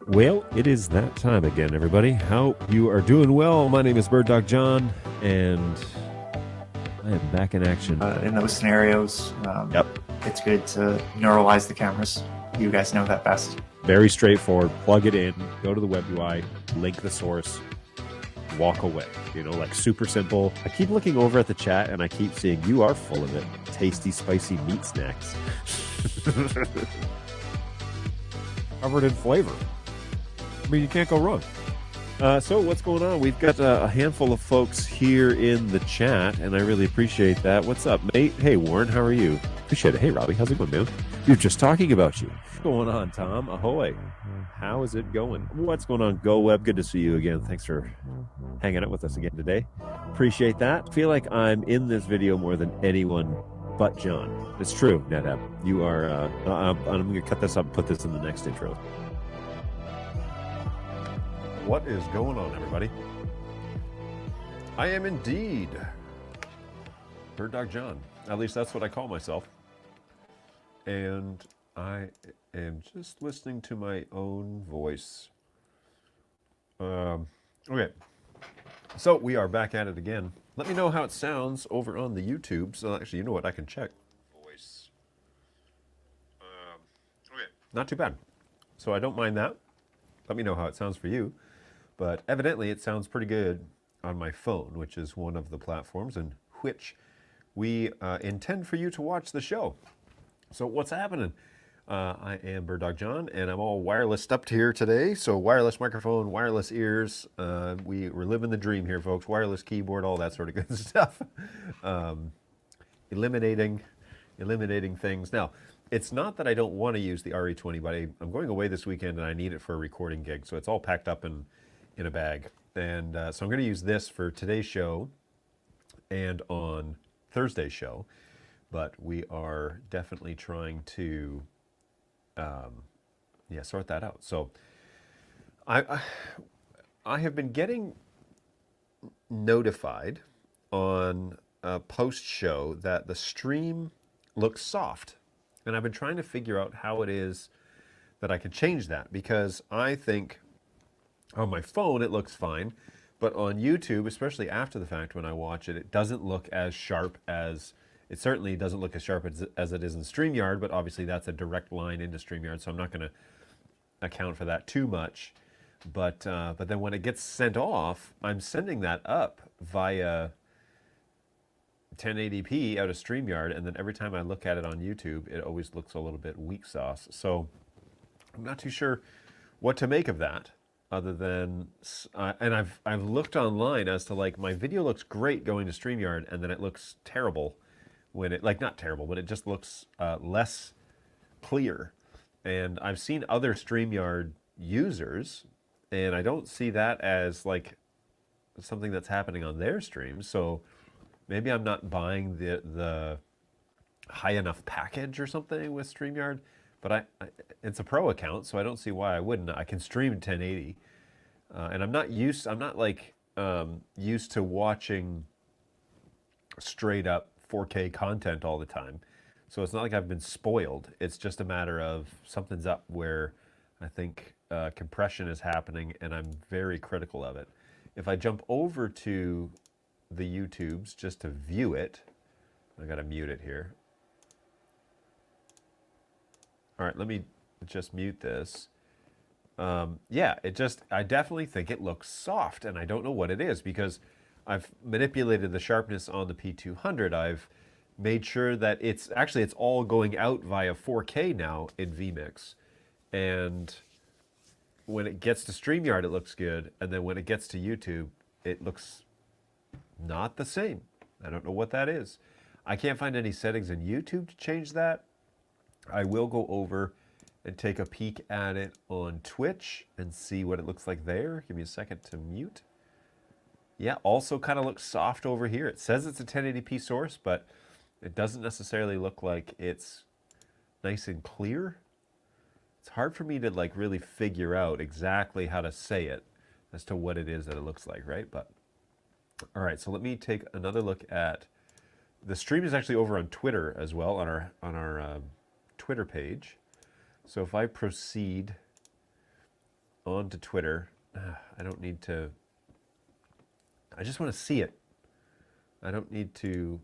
Well, it is that time again, everybody. Hope you are doing well. My name is BirdDog John, and I am back in action. In those scenarios, Yep. it's good to neuralize the cameras. You guys know that best. Very straightforward. Plug it in, go to the web UI, link the source, walk away. You know, like super simple. I keep looking over at the chat and I keep seeing you are full of it. Tasty, spicy meat snacks. Covered in flavor. I mean, you can't go wrong. So what's going on? We've got a handful of folks here in the chat, and I really appreciate that. What's up, mate? Hey, Warren, how are you? Appreciate it. Hey, Robbie, how's it going, man? We were just talking about you. What's going on, Tom? Ahoy. How is it going? What's going on, Go Web? Good to see you again. Thanks for hanging out with us again today. Appreciate that. Feel like I'm in this video more than anyone but John. It's true, NetApp. You are, I'm going to cut this up and put this in the next intro. What is going on, everybody? I am indeed BirdDog John. At least that's what I call myself. And I am just listening to my own voice. Okay. So we are back at it again. Let me know how it sounds over on the YouTube. So actually, you know what? I can check. Voice. Okay. Not too bad. So I don't mind that. Let me know how it sounds for you. But evidently it sounds pretty good on my phone, which is one of the platforms in which we intend for you to watch the show. So what's happening? I am BirdDog John, and I'm all wireless up here today. So wireless microphone, wireless ears. We're living the dream here, folks. Wireless keyboard, all that sort of good stuff. Eliminating things. Now, it's not that I don't want to use the RE20, but I'm going away this weekend, and I need it for a recording gig. So it's all packed up in a bag. And so I'm going to use this for today's show and on Thursday's show. But we are definitely trying to sort that out. So I have been getting notified on post-show that the stream looks soft. And I've been trying to figure out how it is that I can change that, because I think on my phone it looks fine, but on YouTube, especially after the fact when I watch it, it doesn't look as sharp as, it certainly doesn't look as sharp as it is in StreamYard, but obviously that's a direct line into StreamYard, so I'm not going to account for that too much. But then when it gets sent off, I'm sending that up via 1080p out of StreamYard, and then every time I look at it on YouTube, it always looks a little bit weak sauce. So I'm not too sure what to make of that, other than, and I've looked online as to, like, my video looks great going to StreamYard, and then it looks terrible when it, like, not terrible, but it just looks less clear. And I've seen other StreamYard users, and I don't see that as, like, something that's happening on their streams. So maybe I'm not buying the high enough package or something with StreamYard, but it's a pro account, so I don't see why I wouldn't. I can stream 1080, and I'm not used to watching straight up 4K content all the time. So it's not like I've been spoiled. It's just a matter of something's up where I think compression is happening, and I'm very critical of it. If I jump over to the YouTubes just to view it, I gotta mute it here. All right, let me just mute this. Yeah, I definitely think it looks soft, and I don't know what it is, because I've manipulated the sharpness on the P200. I've made sure that it's all going out via 4K now in vMix. And when it gets to StreamYard, it looks good. And then when it gets to YouTube, it looks not the same. I don't know what that is. I can't find any settings in YouTube to change that. I will go over and take a peek at it on Twitch and see what it looks like there. Give me a second to mute. Yeah, also kind of looks soft over here. It says it's a 1080p source, but it doesn't necessarily look like it's nice and clear. It's hard for me to, like, really figure out exactly how to say it as to what it is that it looks like, right? But all right, so let me take another look at the stream. Is actually over on Twitter as well, on our Twitter page. So if I proceed on to Twitter. I don't need to, I just want to see it. I don't need to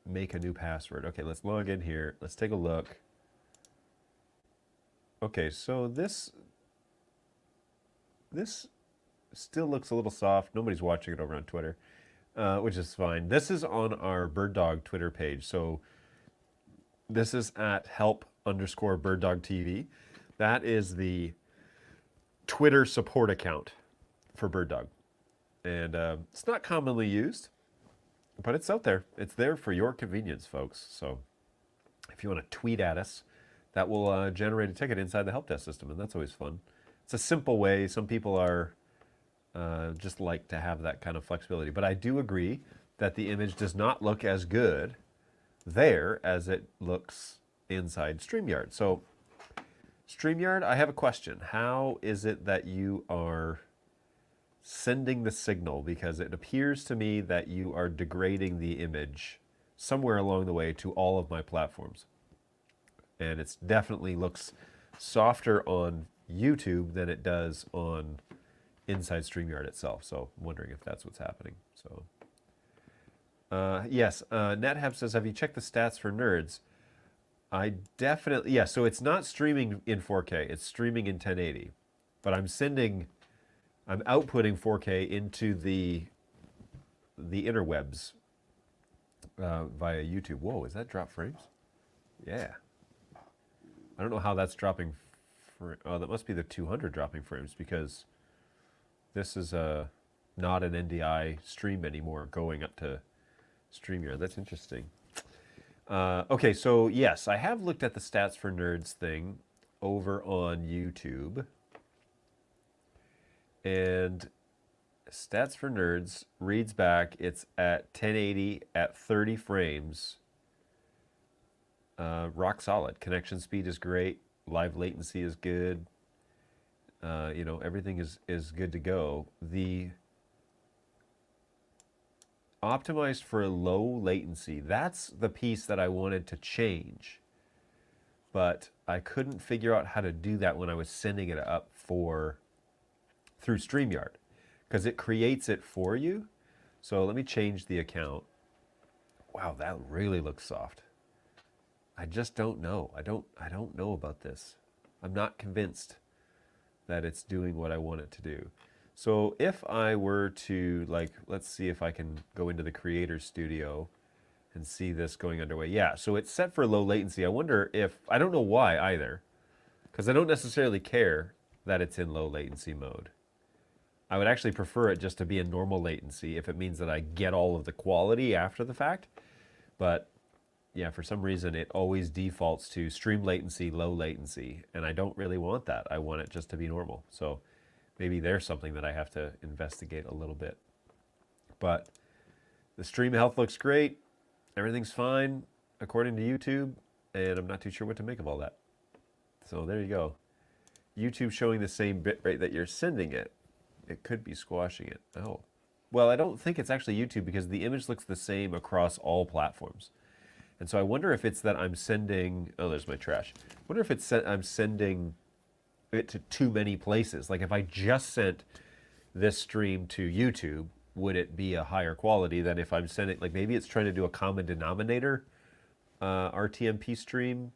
make a new password. Okay, let's log in here. Let's take a look. Okay, so this still looks a little soft. Nobody's watching it over on Twitter, which is fine. This is on our BirdDog Twitter page. So this is at help_BirdDogTV. That is the Twitter support account for BirdDog. And it's not commonly used, but it's out there. It's there for your convenience, folks. So if you want to tweet at us, that will generate a ticket inside the help desk system, and that's always fun. It's a simple way. Some people are just like to have that kind of flexibility. But I do agree that the image does not look as good there as it looks inside StreamYard. So StreamYard, I have a question. How is it that you are sending the signal? Because it appears to me that you are degrading the image somewhere along the way to all of my platforms. And it definitely looks softer on YouTube than it does on inside StreamYard itself. So I'm wondering if that's what's happening. So yes, NetHab says, have you checked the stats for nerds? I definitely, yeah, so it's not streaming in 4K, it's streaming in 1080. But I'm outputting 4K into the interwebs via YouTube. Whoa, is that drop frames? Yeah. I don't know how that's dropping. Oh, that must be the 200 dropping frames, because this is not an NDI stream anymore going up to StreamYard. That's interesting. Okay, so yes, I have looked at the Stats for Nerds thing over on YouTube. And Stats for Nerds reads back. It's at 1080 at 30 frames. Rock solid. Connection speed is great. Live latency is good. You know, everything is good to go. The optimized for low latency, that's the piece that I wanted to change. But I couldn't figure out how to do that when I was sending it up through StreamYard, because it creates it for you. So let me change the account. Wow, that really looks soft. I just don't know. I don't know about this. I'm not convinced that it's doing what I want it to do. So if I were to, like, let's see if I can go into the Creator Studio and see this going underway. Yeah, so it's set for low latency. I wonder if, I don't know why either, because I don't necessarily care that it's in low latency mode. I would actually prefer it just to be in normal latency if it means that I get all of the quality after the fact. But yeah, for some reason it always defaults to stream latency, low latency, and I don't really want that. I want it just to be normal. So maybe there's something that I have to investigate a little bit. But the stream health looks great. Everything's fine according to YouTube, and I'm not too sure what to make of all that. So there you go. YouTube showing the same bit rate that you're sending it. It could be squashing it. Oh. Well, I don't think it's actually YouTube, because the image looks the same across all platforms. And so I wonder if it's that I'm sending, oh, there's my trash. I wonder if it's I'm sending it to too many places. Like if I just sent this stream to YouTube, would it be a higher quality than if I'm sending, like maybe it's trying to do a common denominator RTMP stream.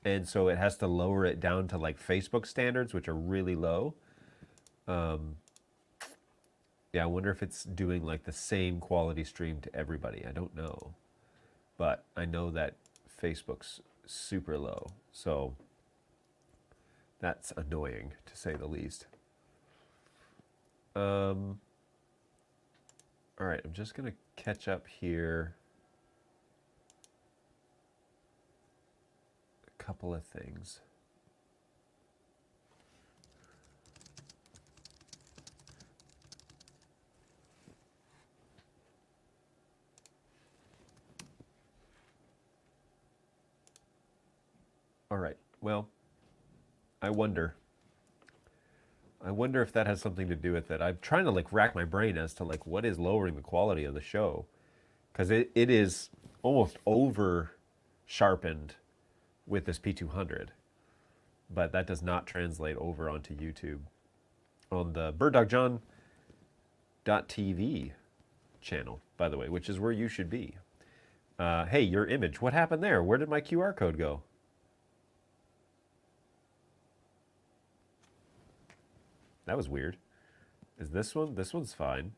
And so it has to lower it down to like Facebook standards, which are really low. Yeah, I wonder if it's doing like the same quality stream to everybody. I don't know. But I know that Facebook's super low. So that's annoying, to say the least. All right, I'm just going to catch up here. A couple of things. All right, well, I wonder if that has something to do with it. I'm trying to like rack my brain as to like what is lowering the quality of the show, because it is almost over sharpened with this P200, but that does not translate over onto YouTube. on the BirdDogJohn.tv channel, by the way, which is where you should be. Hey, your image. What happened there? Where did my QR code go? That was weird. Is this one? This one's fine.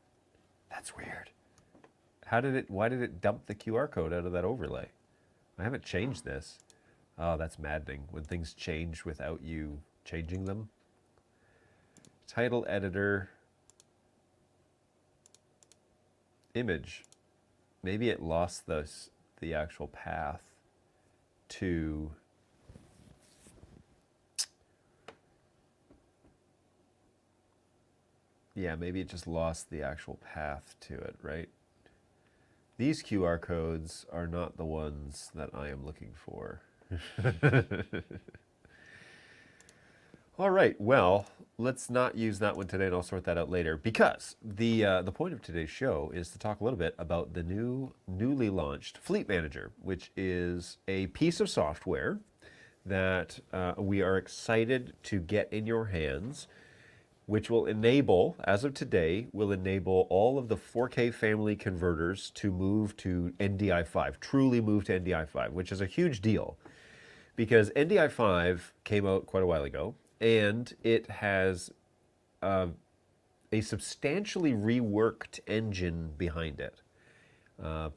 That's weird. Why did it dump the QR code out of that overlay? I haven't changed this. Oh, that's maddening when things change without you changing them. Title editor. Image. Maybe it lost the actual path to... Yeah, maybe it just lost the actual path to it, right? These QR codes are not the ones that I am looking for. All right, well, let's not use that one today, and I'll sort that out later, because the point of today's show is to talk a little bit about the newly launched Fleet Manager, which is a piece of software that we are excited to get in your hands, which will enable, as of today, will enable all of the 4K family converters to move to NDI5, truly move to NDI5, which is a huge deal because NDI5 came out quite a while ago, and it has a substantially reworked engine behind it,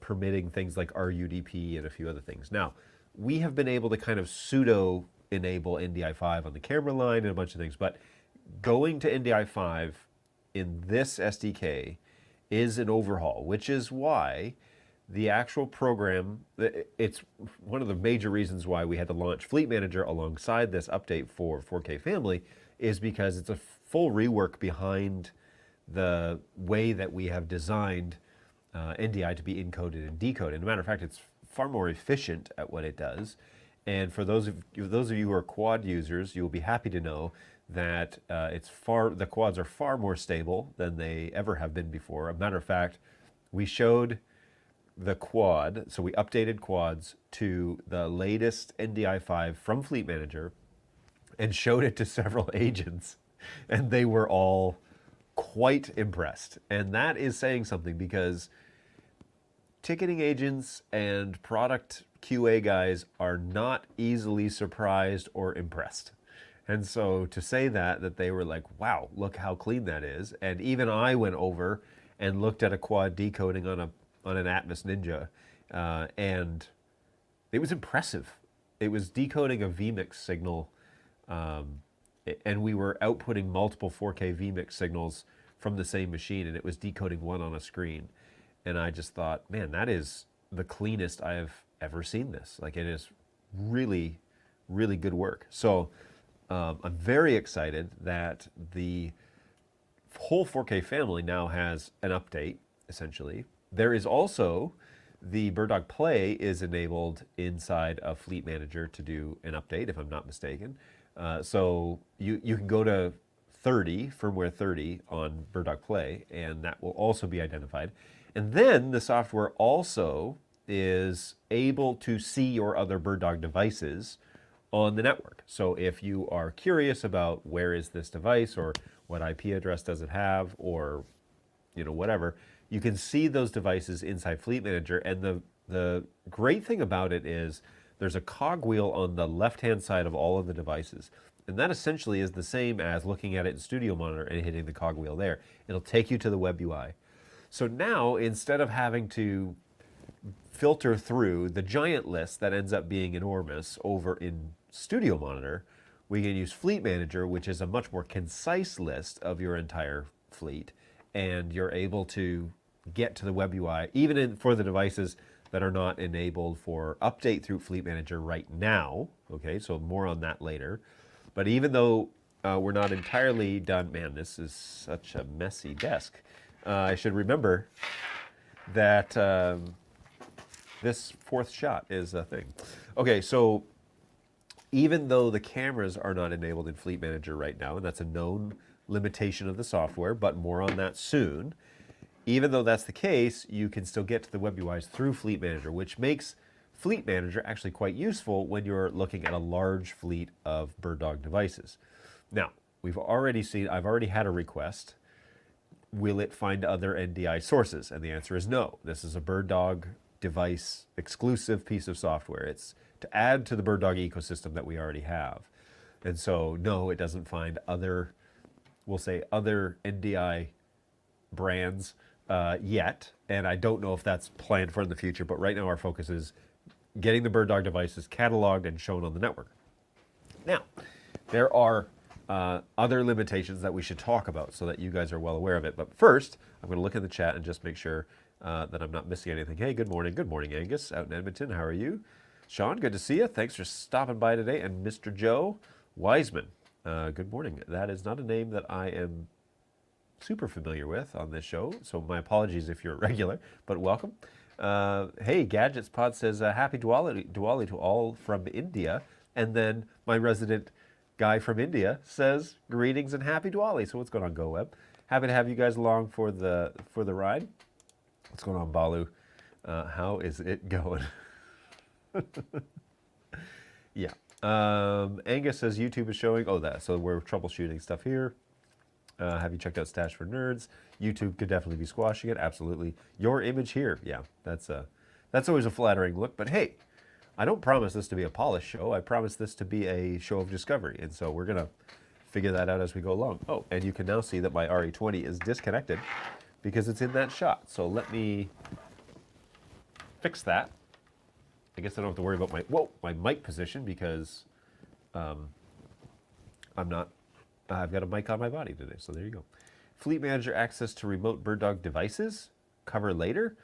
permitting things like RUDP and a few other things. Now, we have been able to kind of pseudo-enable NDI5 on the camera line and a bunch of things, but going to NDI5 in this SDK is an overhaul, which is why the actual program, it's one of the major reasons why we had to launch Fleet Manager alongside this update for 4K Family, is because it's a full rework behind the way that we have designed NDI to be encoded and decoded. As a matter of fact, it's far more efficient at what it does. And for those of you who are quad users, you'll be happy to know that the quads are far more stable than they ever have been before. As a matter of fact, we showed the quad, so we updated quads to the latest NDI5 from Fleet Manager and showed it to several agents, and they were all quite impressed. And that is saying something, because ticketing agents and product QA guys are not easily surprised or impressed. And so to say that they were like, wow, look how clean that is. And even I went over and looked at a quad decoding on an Atmos Ninja, and it was impressive. It was decoding a vMix signal, and we were outputting multiple 4K vMix signals from the same machine, and it was decoding one on a screen. And I just thought, man, that is the cleanest I have ever seen this. Like, it is really, really good work. So I'm very excited that the whole 4K family now has an update, essentially. There is also the BirdDog Play is enabled inside of Fleet Manager to do an update, if I'm not mistaken. So you can go to 30, firmware 30 on BirdDog Play, and that will also be identified. And then the software also is able to see your other BirdDog devices on the network. So if you are curious about where is this device, or what IP address does it have, or whatever, you can see those devices inside Fleet Manager. And the great thing about it is there's a cogwheel on the left-hand side of all of the devices. And that essentially is the same as looking at it in Studio Monitor and hitting the cogwheel there. It'll take you to the web UI. So now, instead of having to filter through the giant list that ends up being enormous over in Studio Monitor, we can use Fleet Manager, which is a much more concise list of your entire fleet, and you're able to get to the web UI, even for the devices that are not enabled for update through Fleet Manager right now. Okay, so more on that later. But even though we're not entirely done, man, this is such a messy desk. I should remember that this fourth shot is a thing. Okay, so even though the cameras are not enabled in Fleet Manager right now, and that's a known limitation of the software, but more on that soon, even though that's the case, you can still get to the web UIs through Fleet Manager, which makes Fleet Manager actually quite useful when you're looking at a large fleet of BirdDog devices. Now, I've already had a request. Will it find other NDI sources? And the answer is no. This is a BirdDog device exclusive piece of software. It's to add to the BirdDog ecosystem that we already have. And so, no, it doesn't find other, we'll say, other NDI brands yet. And I don't know if that's planned for in the future, but right now our focus is getting the BirdDog devices cataloged and shown on the network. Now, there are other limitations that we should talk about so that you guys are well aware of it. But first, I'm going to look in the chat and just make sure that I'm not missing anything. Hey, good morning. Good morning, Angus, out in Edmonton. How are you? Sean, good to see you. Thanks for stopping by today. And Mr. Joe Wiseman, good morning. That is not a name that I am super familiar with on this show, so my apologies if you're a regular, but welcome. Hey, Gadgets Pod says, happy Diwali to all from India. And then my resident guy from India says, greetings and happy Diwali. So what's going on, GoWeb? Happy to have you guys along for the ride. What's going on, Balu? How is it going? Yeah. Angus says YouTube is showing. Oh, so we're troubleshooting stuff here. Have you checked out Stash for Nerds? YouTube could definitely be squashing it. Absolutely. Your image here. Yeah, that's always a flattering look. But hey, I don't promise this to be a polished show. I promise this to be a show of discovery. And so we're going to figure that out as we go along. Oh, and you can now see that my RE20 is disconnected because it's in that shot. So let me fix that. I guess I don't have to worry about my mic position because I've got a mic on my body today. So there you go. Fleet Manager access to remote BirdDog devices. Cover later.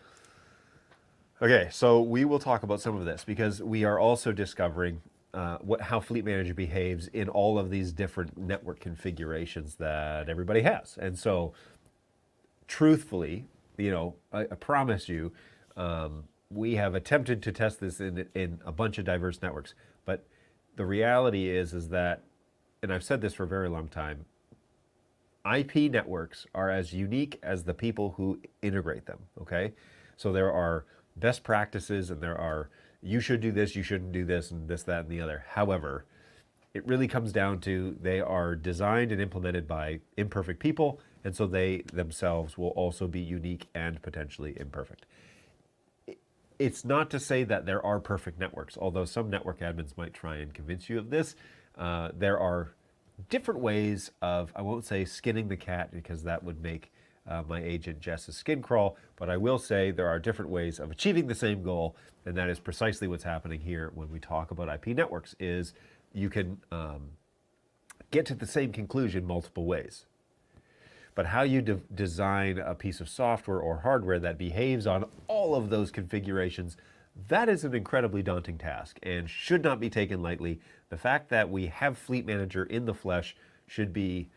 Okay, so we will talk about some of this because we are also discovering how Fleet Manager behaves in all of these different network configurations that everybody has. And so, truthfully, I promise you, we have attempted to test this in a bunch of diverse networks. But the reality is that, and I've said this for a very long time, IP networks are as unique as the people who integrate them, okay? So there are best practices and there are, you should do this, you shouldn't do this, and this, that, and the other. However, it really comes down to they are designed and implemented by imperfect people, and so they themselves will also be unique and potentially imperfect. It's not to say that there are perfect networks, although some network admins might try and convince you of this. There are different ways of, I won't say skinning the cat because that would make my agent Jess's skin crawl, but I will say there are different ways of achieving the same goal, and that is precisely what's happening here when we talk about IP networks, is you can get to the same conclusion multiple ways. But how you design a piece of software or hardware that behaves on all of those configurations, that is an incredibly daunting task and should not be taken lightly. The fact that we have Fleet Manager in the flesh should be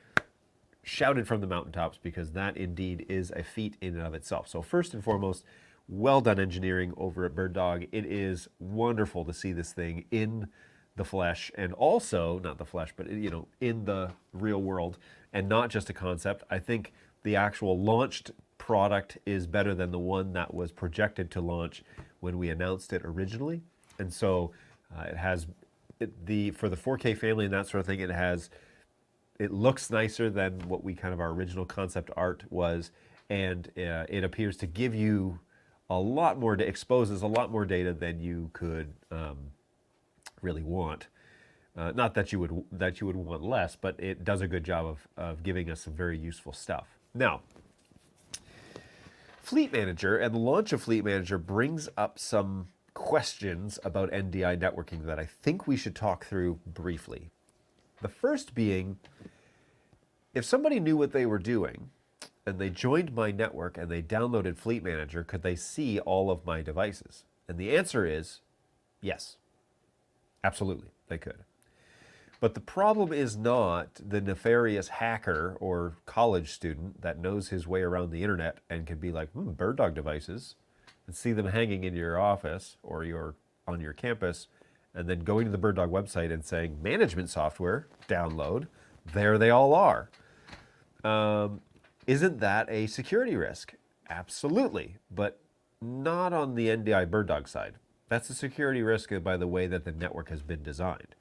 shouted from the mountaintops because that indeed is a feat in and of itself. So first and foremost, well done engineering over at BirdDog. It is wonderful to see this thing in the flesh, and also, not the flesh, but in the real world, and not just a concept. I think the actual launched product is better than the one that was projected to launch when we announced it originally. And so it has for the 4K family and that sort of thing, it looks nicer than what our original concept art was, and it appears to give you a lot more, exposes a lot more data than you could really want. Not that you would want less, but it does a good job of giving us some very useful stuff. Now, Fleet Manager and the launch of Fleet Manager brings up some questions about NDI networking that I think we should talk through briefly. The first being, if somebody knew what they were doing and they joined my network and they downloaded Fleet Manager, could they see all of my devices? And the answer is yes. Absolutely, they could. But the problem is not the nefarious hacker or college student that knows his way around the internet and can be like, BirdDog devices, and see them hanging in your office or on your campus, and then going to the BirdDog website and saying, management software, download, there they all are. Isn't that a security risk? Absolutely, but not on the NDI BirdDog side. That's a security risk by the way that the network has been designed.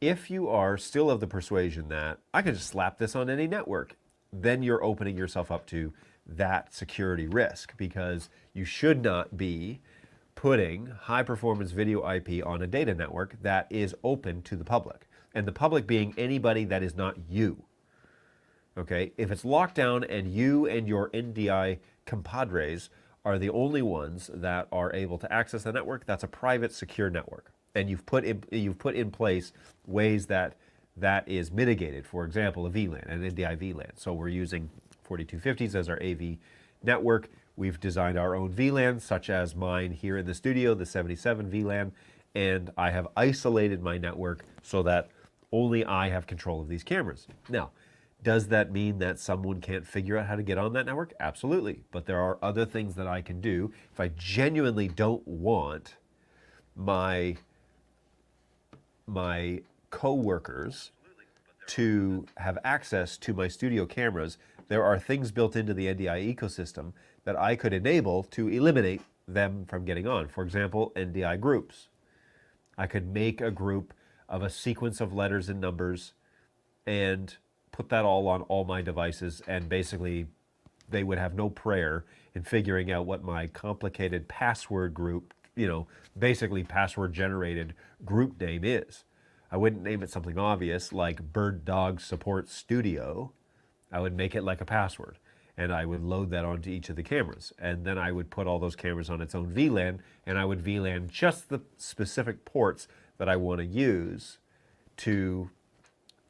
If you are still of the persuasion that I can just slap this on any network, then you're opening yourself up to that security risk, because you should not be putting high performance video IP on a data network that is open to the public. And the public being anybody that is not you. Okay? If it's locked down and you and your NDI compadres are the only ones that are able to access the network, that's a private secure network. And you've put in place ways that that is mitigated. For example, a VLAN, an NDI VLAN. So we're using 4250s as our AV network. We've designed our own VLAN, such as mine here in the studio, the 77 VLAN, and I have isolated my network so that only I have control of these cameras. Now, does that mean that someone can't figure out how to get on that network? Absolutely. But there are other things that I can do if I genuinely don't want my co-workers to have access to my studio cameras. There are things built into the NDI ecosystem that I could enable to eliminate them from getting on. For example, NDI groups. I could make a group of a sequence of letters and numbers and put that all on all my devices, and basically they would have no prayer in figuring out what my complicated password group, basically password generated group name is. I wouldn't name it something obvious like BirdDog Support Studio. I would make it like a password, and I would load that onto each of the cameras. And then I would put all those cameras on its own VLAN, and I would VLAN just the specific ports that I want to use to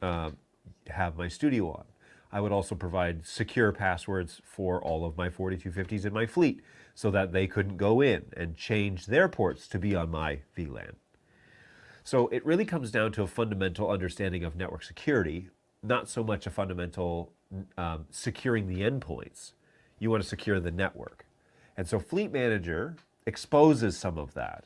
have my studio on. I would also provide secure passwords for all of my 4250s in my fleet so that they couldn't go in and change their ports to be on my VLAN. So it really comes down to a fundamental understanding of network security, not so much a fundamental securing the endpoints. You want to secure the network. And so Fleet Manager exposes some of that.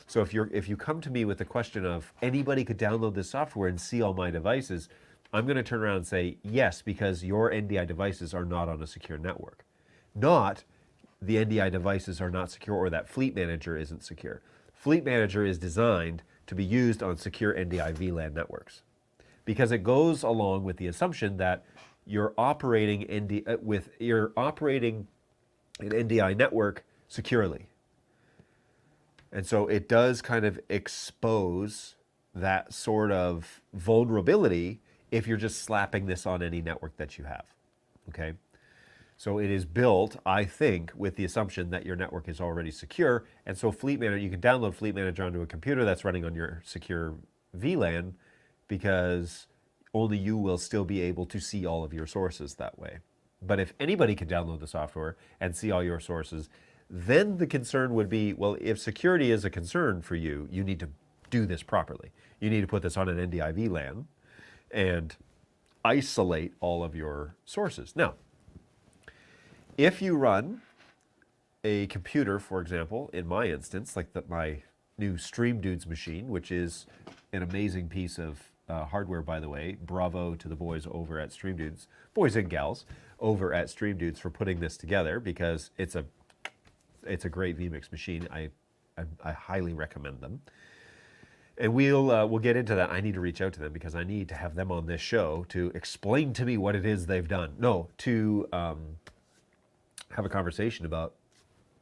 So if you come to me with the question of anybody could download this software and see all my devices, I'm going to turn around and say yes, because your NDI devices are not on a secure network. Not the NDI devices are not secure or that Fleet Manager isn't secure. Fleet Manager is designed to be used on secure NDI VLAN networks, because it goes along with the assumption that you're operating an NDI network securely. And so it does kind of expose that sort of vulnerability if you're just slapping this on any network that you have, okay? So it is built, I think, with the assumption that your network is already secure. And so Fleet Manager, you can download Fleet Manager onto a computer that's running on your secure VLAN, because only you will still be able to see all of your sources that way. But if anybody can download the software and see all your sources, then the concern would be, well, if security is a concern for you, you need to do this properly. You need to put this on an NDI VLAN and isolate all of your sources. Now, if you run a computer, for example, in my instance, like my new Stream Dudes machine, which is an amazing piece of hardware, by the way. Bravo to the boys over at Stream Dudes, boys and gals over at Stream Dudes, for putting this together, because it's a great vMix machine. I highly recommend them. And we'll get into that. I need to reach out to them because I need to have them on this show to explain to me what it is they've done. No, to have a conversation about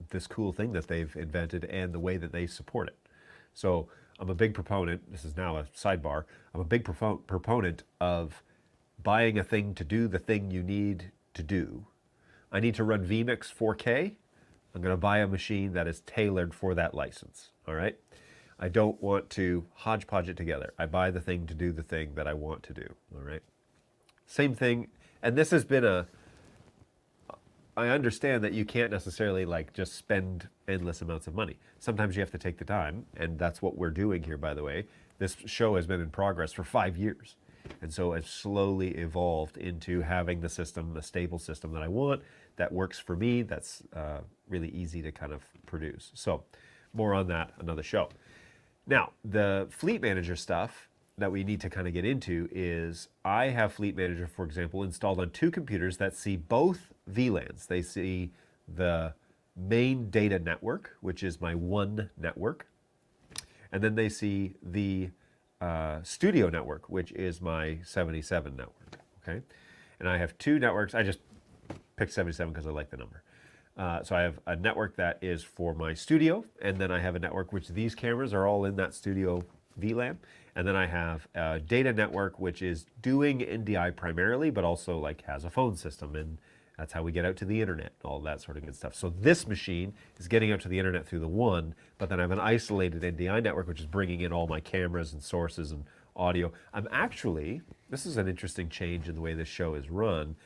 this cool thing that they've invented and the way that they support it. So I'm a big proponent, this is now a sidebar, I'm a big proponent of buying a thing to do the thing you need to do. I need to run vMix 4K. I'm going to buy a machine that is tailored for that license, all right? I don't want to hodgepodge it together. I buy the thing to do the thing that I want to do, all right? Same thing, and this has been I understand that you can't necessarily just spend endless amounts of money. Sometimes you have to take the time, and that's what we're doing here, by the way. This show has been in progress for 5 years. And so it's slowly evolved into having the system, a stable system that I want, that works for me, that's really easy to kind of produce. So more on that, another show. Now, the Fleet Manager stuff that we need to kind of get into is I have Fleet Manager, for example, installed on 2 computers that see both VLANs. They see the main data network, which is my one network, and then they see the studio network, which is my 77 network. Okay, and I have two networks. I just picked 77 because I like the number. So I have a network that is for my studio, and then I have a network which these cameras are all in that studio VLAN, and then I have a data network which is doing NDI primarily, but also like has a phone system, and that's how we get out to the internet, all that sort of good stuff. So this machine is getting out to the internet through the one, but then I have an isolated NDI network which is bringing in all my cameras and sources and audio. I'm actually, this is an interesting change in the way this show is run,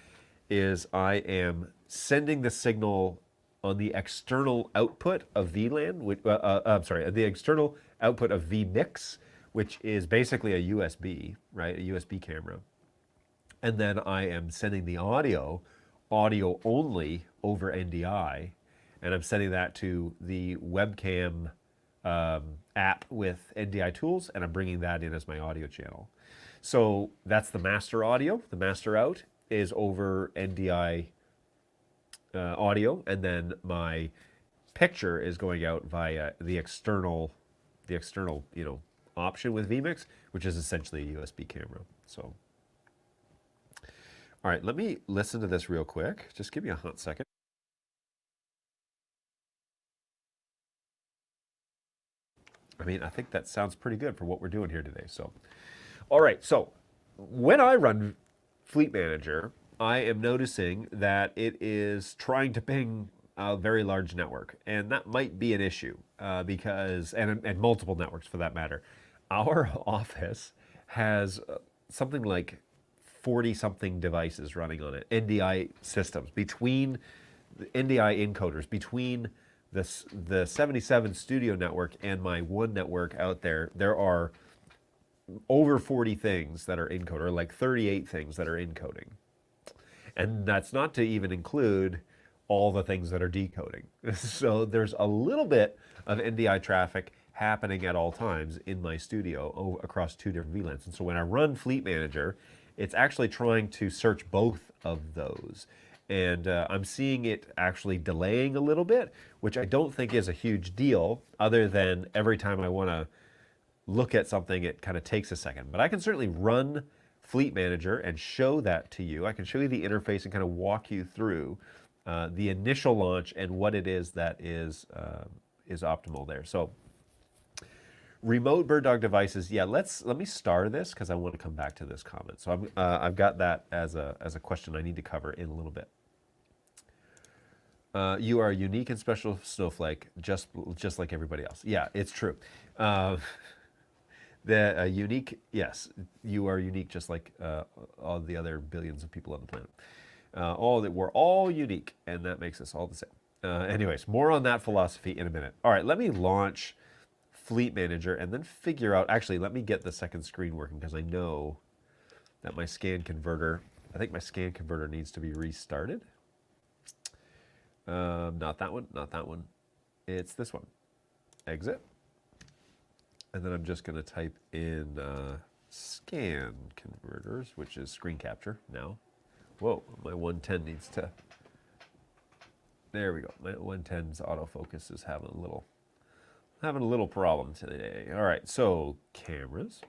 is I am sending the signal on the external output of VLAN, I'm sorry, the external output of vMix, which is basically a USB, right, a USB camera. And then I am sending the audio only over NDI, and I'm sending that to the webcam app with NDI tools, and I'm bringing that in as my audio channel. So that's the master audio. The master out is over NDI audio, and then my picture is going out via the external option with vMix, which is essentially a USB camera. So, all right, let me listen to this real quick. Just give me a hot second. I mean, I think that sounds pretty good for what we're doing here today. So, all right, so when I run Fleet Manager, I am noticing that it is trying to ping a very large network, and that might be an issue because, and multiple networks for that matter. Our office has something like 40 something devices running on it, NDI systems, between the NDI encoders, between the 77 studio network and my one network out there. There are over 40 things that are encoded, or like 38 things that are encoding. And that's not to even include all the things that are decoding. So there's a little bit of NDI traffic happening at all times in my studio across two different VLANs. And so when I run Fleet Manager, it's actually trying to search both of those. And I'm seeing it actually delaying a little bit, which I don't think is a huge deal, other than every time I want to look at something, it kind of takes a second. But I can certainly run Fleet Manager and show that to you. I can show you the interface and kind of walk you through the initial launch and what it is that is optimal there. So remote BirdDog devices, yeah, let me star this because I want to come back to this comment. So I've got that as a question I need to cover in a little bit. You are a unique and special snowflake, just like everybody else. Yeah, it's true. Unique, yes, you are unique, just like all the other billions of people on the planet. We're all unique, and that makes us all the same. Anyways, more on that philosophy in a minute. All right, let me launch Fleet Manager and then figure out. Actually, let me get the second screen working because I know that my scan converter. I think my scan converter needs to be restarted. Not that one. Not that one. It's this one. Exit. And then I'm just going to type in scan converters, which is screen capture now. Whoa, my 110 needs to. There we go. My 110's autofocus is having a little problem today. All right, so cameras.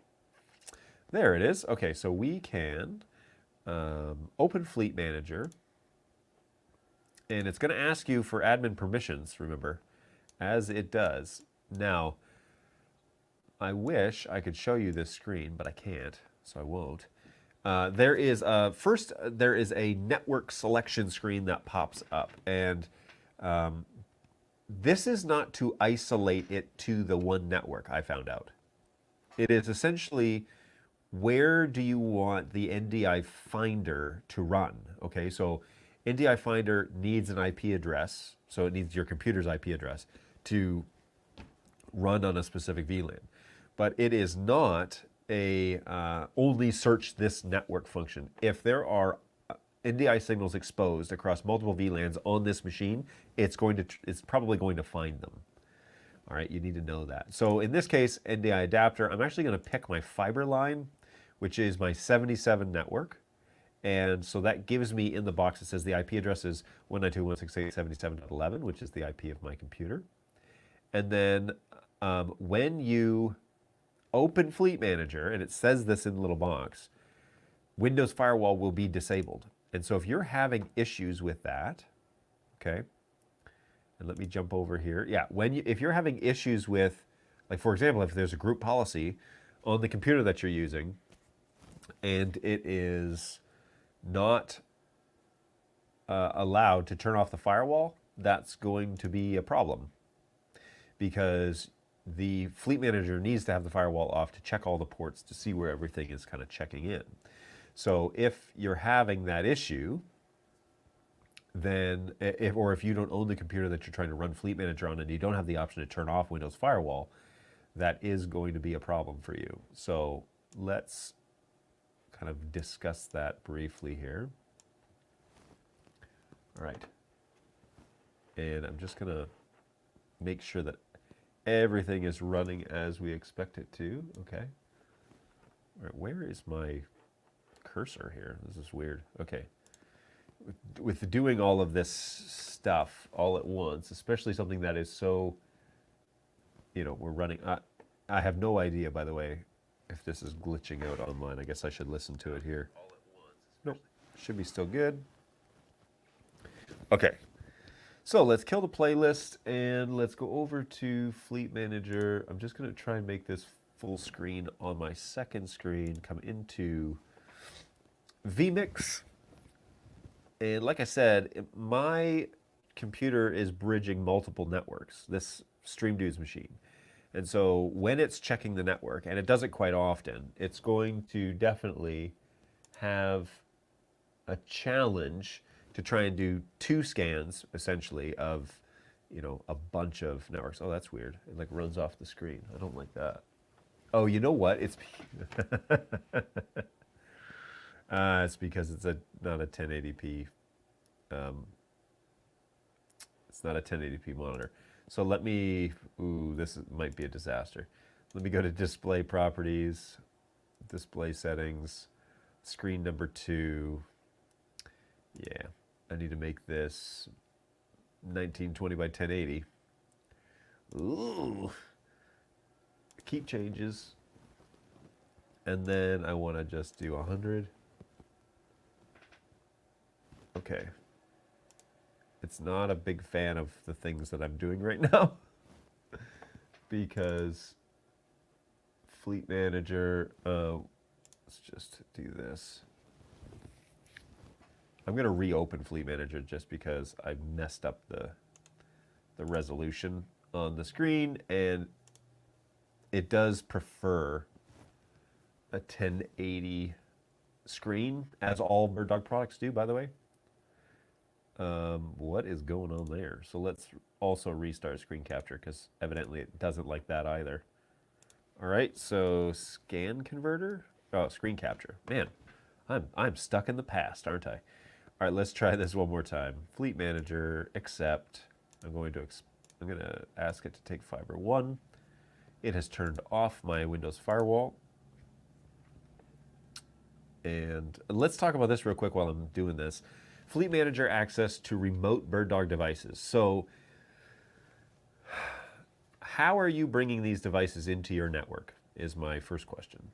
There it is. Okay, so we can open Fleet Manager, and it's going to ask you for admin permissions. Remember, as it does now. I wish I could show you this screen, but I can't, so I won't. There is a network selection screen that pops up, and this is not to isolate it to the one network, I found out. It is essentially, where do you want the NDI Finder to run? Okay, so NDI Finder needs an IP address, so it needs your computer's IP address to run on a specific VLAN. But it is not a only search this network function. If there are NDI signals exposed across multiple VLANs on this machine, it's probably going to find them. All right, you need to know that. So in this case, NDI adapter, I'm actually going to pick my fiber line, which is my 77 network. And so that gives me in the box, it says the IP address is 192.168.77.11, which is the IP of my computer. And then when you open Fleet Manager, and it says this in the little box, Windows Firewall will be disabled. And so if you're having issues with that, okay, and let me jump over here. Yeah, if you're having issues with, like for example, if there's a group policy on the computer that you're using, and it is not allowed to turn off the firewall, that's going to be a problem because the Fleet Manager needs to have the firewall off to check all the ports to see where everything is kind of checking in. So if you're having that issue, then if you don't own the computer that you're trying to run Fleet Manager on and you don't have the option to turn off Windows Firewall, that is going to be a problem for you. So let's kind of discuss that briefly here. All right. And I'm just going to make sure that everything is running as we expect it to. Okay. All right, where is my cursor here? This is weird. Okay. With doing all of this stuff all at once, especially something that is so, we're running. I have no idea, by the way, if this is glitching out online. I guess I should listen to it here. Nope, should be still good. Okay, so let's kill the playlist and let's go over to Fleet Manager. I'm just going to try and make this full screen on my second screen, come into vMix. And like I said, my computer is bridging multiple networks, this Stream Dude's machine. And so when it's checking the network, and it does it quite often, it's going to definitely have a challenge to try and do 2 scans, essentially, of, a bunch of networks. Oh, that's weird. It like runs off the screen. I don't like that. Oh, you know what? It's because it's not a 1080p. It's not a 1080p monitor. So let me. Ooh, might be a disaster. Let me go to Display Properties, Display Settings, Screen number 2. Yeah, I need to make this 1920 by 1080. Ooh. Keep changes. And then I want to just do 100. Okay. It's not a big fan of the things that I'm doing right now because Fleet Manager, let's just do this. I'm going to reopen Fleet Manager just because I messed up the resolution on the screen, and it does prefer a 1080 screen, as all BirdDog products do, by the way. What is going on there? So let's also restart screen capture because evidently it doesn't like that either. All right, so scan converter. Oh, screen capture. Man, I'm stuck in the past, aren't I? All right, let's try this one more time. Fleet Manager, accept. I'm going to ask it to take fiber 1. It has turned off my Windows Firewall. And let's talk about this real quick while I'm doing this. Fleet Manager access to remote BirdDog devices. So how are you bringing these devices into your network is my first question.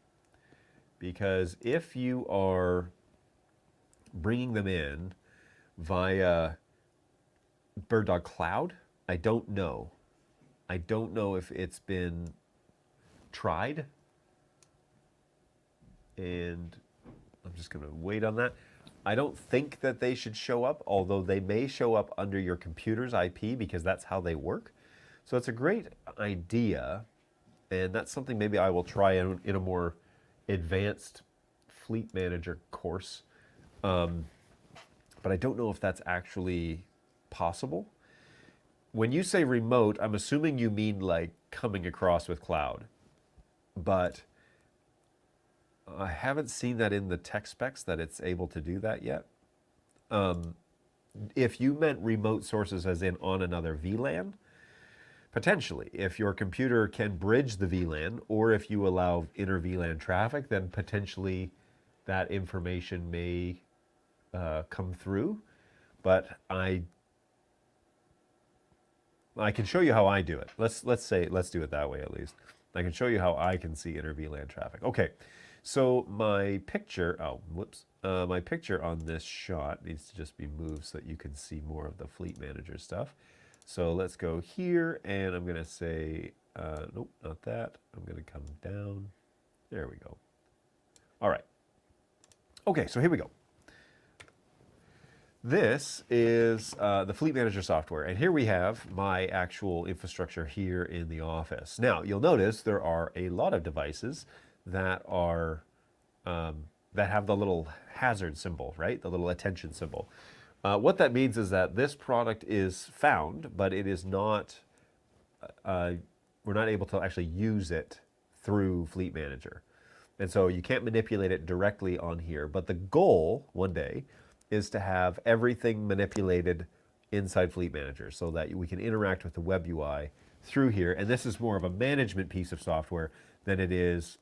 Because if you are bringing them in via BirdDog Cloud, I don't know. I don't know if it's been tried. And I'm just going to wait on that. I don't think that they should show up, although they may show up under your computer's IP because that's how they work. So it's a great idea, and that's something maybe I will try in a more advanced Fleet Manager course. But I don't know if that's actually possible. When you say remote, I'm assuming you mean like coming across with cloud. But I haven't seen that in the tech specs that it's able to do that yet. If you meant remote sources as in on another VLAN, potentially. If your computer can bridge the VLAN, or if you allow inter VLAN traffic, then potentially that information may come through. But I can show you how I do it. Let's do it that way at least. I can show you how I can see inter VLAN traffic. Okay, so my picture, oh, whoops. My picture on this shot needs to just be moved so that you can see more of the Fleet Manager stuff. So let's go here, and I'm gonna say, nope, not that. I'm gonna come down. There we go. All right. Okay, so here we go. This is the Fleet Manager software, and here we have my actual infrastructure here in the office. Now, you'll notice there are a lot of devices that are that have the little hazard symbol, right? The little attention symbol. What that means is that this product is found, but it is not. We're not able to actually use it through Fleet Manager, and so you can't manipulate it directly on here. But the goal one day is to have everything manipulated inside Fleet Manager so that we can interact with the web UI through here. And this is more of a management piece of software than it is,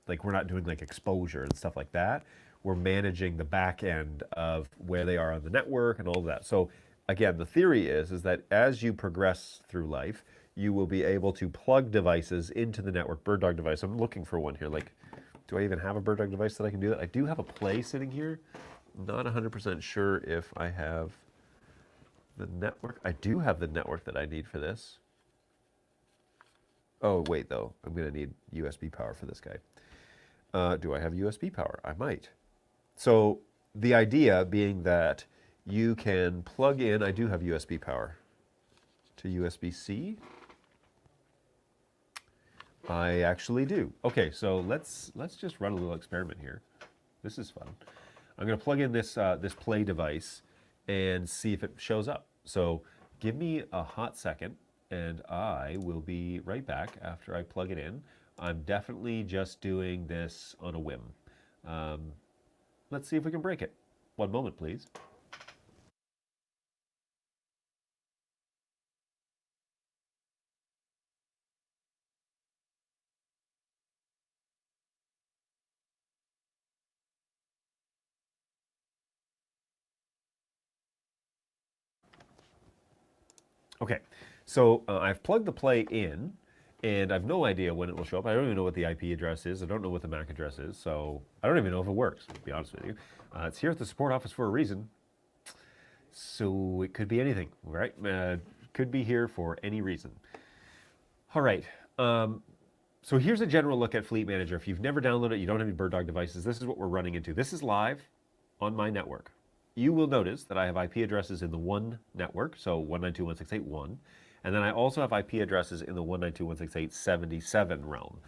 like we're not doing like exposure and stuff like that. We're managing the back end of where they are on the network and all of that. So again, the theory is that as you progress through life, you will be able to plug devices into the network. BirdDog device, I'm looking for one here. Like, do I even have a BirdDog device that I can do that? I do have a Play sitting here. Not 100% sure if I have the network. I do have the network that I need for this. Oh, wait, though. I'm going to need USB power for this guy. Do I have USB power? I might. So the idea being that you can plug in, I do have USB power, to USB-C. I actually do. Okay, so let's just run a little experiment here. This is fun. I'm going to plug in this this Play device and see if it shows up. So give me a hot second, and I will be right back after I plug it in. I'm definitely just doing this on a whim. Let's see if we can break it. One moment, please. Okay, so I've plugged the Play in, and I have no idea when it will show up. I don't even know what the IP address is. I don't know what the MAC address is, so I don't even know if it works, to be honest with you. It's here at the support office for a reason, so it could be anything, right? Could be here for any reason. All right, so here's a general look at Fleet Manager. If you've never downloaded it, you don't have any BirdDog devices, this is what we're running into. This is live on my network. You will notice that I have IP addresses in the one network, so 192.168.1, and then I also have IP addresses in the 192.168.77 realm.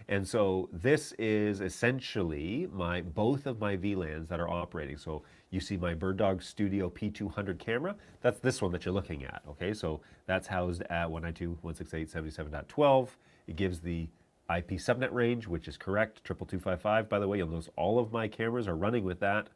And so this is essentially both of my VLANs that are operating. So you see my BirdDog Studio P200 camera, that's this one that you're looking at, okay? So that's housed at 192.168.77.12. It gives the IP subnet range, which is correct, 22255. By the way, you'll notice all of my cameras are running with that.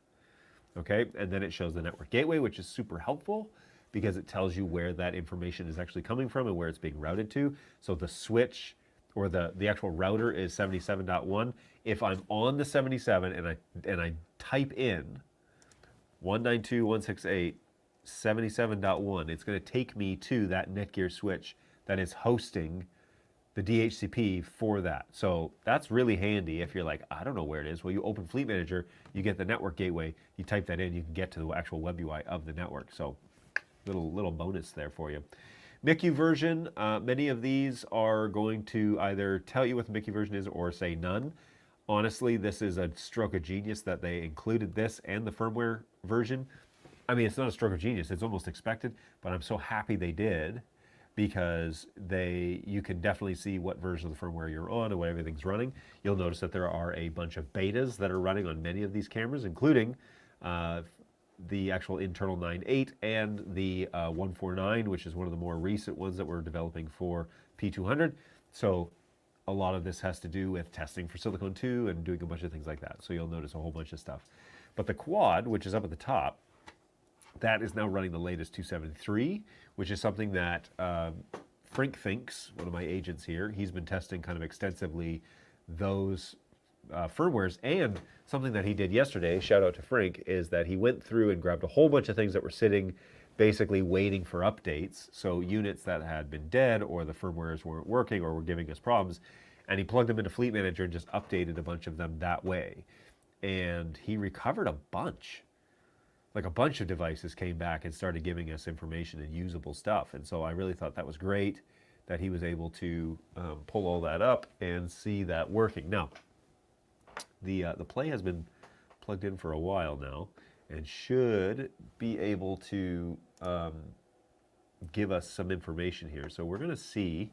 Okay, and then it shows the network gateway, which is super helpful because it tells you where that information is actually coming from and where it's being routed to. So the switch or the actual router is 77.1. If I'm on the 77 and I type in 192.168.77.1, it's going to take me to that Netgear switch that is hosting the DHCP for that. So that's really handy if you're like, I don't know where it is. Well, you open Fleet Manager, you get the network gateway, you type that in, you can get to the actual web UI of the network. So little bonus there for you. MICU version, many of these are going to either tell you what the MICU version is or say none. Honestly, this is a stroke of genius that they included this and the firmware version. I mean, it's not a stroke of genius, it's almost expected, but I'm so happy they did, because you can definitely see what version of the firmware you're on and what everything's running. You'll notice that there are a bunch of betas that are running on many of these cameras, including the actual internal 9.8 and the 149, which is one of the more recent ones that we're developing for P200. So a lot of this has to do with testing for Silicon 2 and doing a bunch of things like that. So you'll notice a whole bunch of stuff. But the quad, which is up at the top, that is now running the latest 273, which is something that Frink thinks, one of my agents here, he's been testing kind of extensively those firmwares. And something that he did yesterday, shout out to Frink, is that he went through and grabbed a whole bunch of things that were sitting basically waiting for updates. So units that had been dead or the firmwares weren't working or were giving us problems. And he plugged them into Fleet Manager and just updated a bunch of them that way. And he recovered a bunch. Like a bunch of devices came back and started giving us information and usable stuff. And so I really thought that was great that he was able to pull all that up and see that working. Now, the Play has been plugged in for a while now and should be able to give us some information here. So we're going to see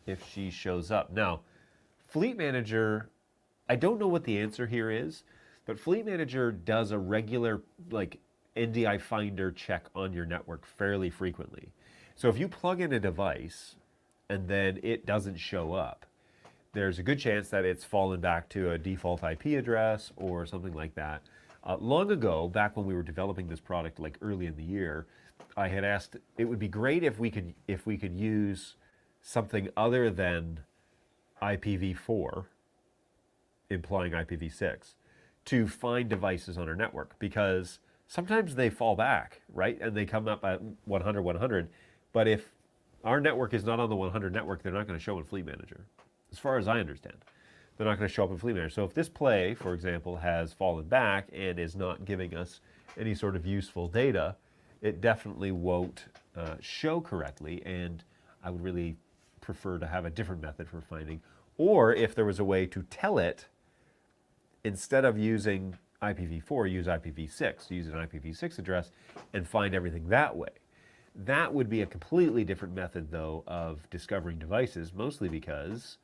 if she shows up. Now, Fleet Manager, I don't know what the answer here is, but Fleet Manager does a regular like NDI finder check on your network fairly frequently. So if you plug in a device and then it doesn't show up, there's a good chance that it's fallen back to a default IP address or something like that. Long ago, back when we were developing this product, like early in the year, I had asked it would be great if we could use something other than IPv4, implying IPv6, to find devices on our network, because sometimes they fall back, right? And they come up at 100, 100. But if our network is not on the 100 network, they're not going to show in Fleet Manager, as far as I understand. They're not going to show up in Fleet Manager. So if this Play, for example, has fallen back and is not giving us any sort of useful data, it definitely won't show correctly. And I would really prefer to have a different method for finding. Or if there was a way to tell it, instead of using IPv4, use IPv6, use an IPv6 address and find everything that way. That would be a completely different method, though, of discovering devices, mostly because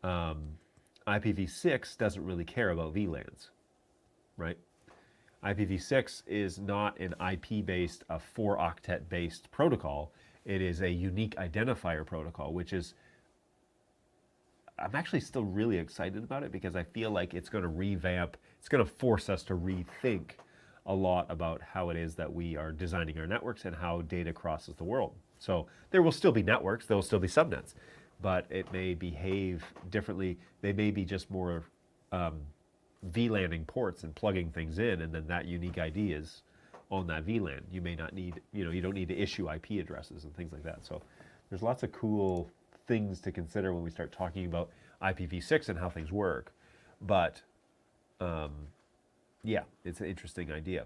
IPv6 doesn't really care about VLANs, right? IPv6 is not an IP-based, a 4-octet-based protocol. It is a unique identifier protocol, which is, I'm actually still really excited about it because I feel like it's going to revamp, it's going to force us to rethink a lot about how it is that we are designing our networks and how data crosses the world. So there will still be networks, there will still be subnets, but it may behave differently. They may be just more VLANing ports and plugging things in, and then that unique ID is on that VLAN. You may not need, you don't need to issue IP addresses and things like that. So there's lots of cool things to consider when we start talking about IPv6 and how things work. But yeah, it's an interesting idea.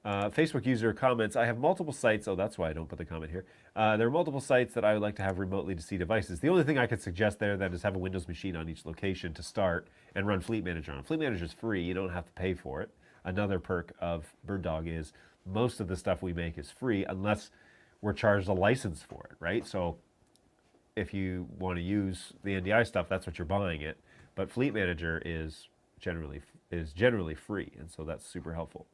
Facebook user comments, I have multiple sites. Oh, that's why I don't put the comment here. There are multiple sites that I would like to have remotely to see devices. The only thing I could suggest there then is have a Windows machine on each location to start and run Fleet Manager on. Fleet Manager is free. You don't have to pay for it. Another perk of BirdDog is most of the stuff we make is free unless we're charged a license for it, right? So if you want to use the NDI stuff, that's what you're buying it. But Fleet Manager is generally free, and so that's super helpful.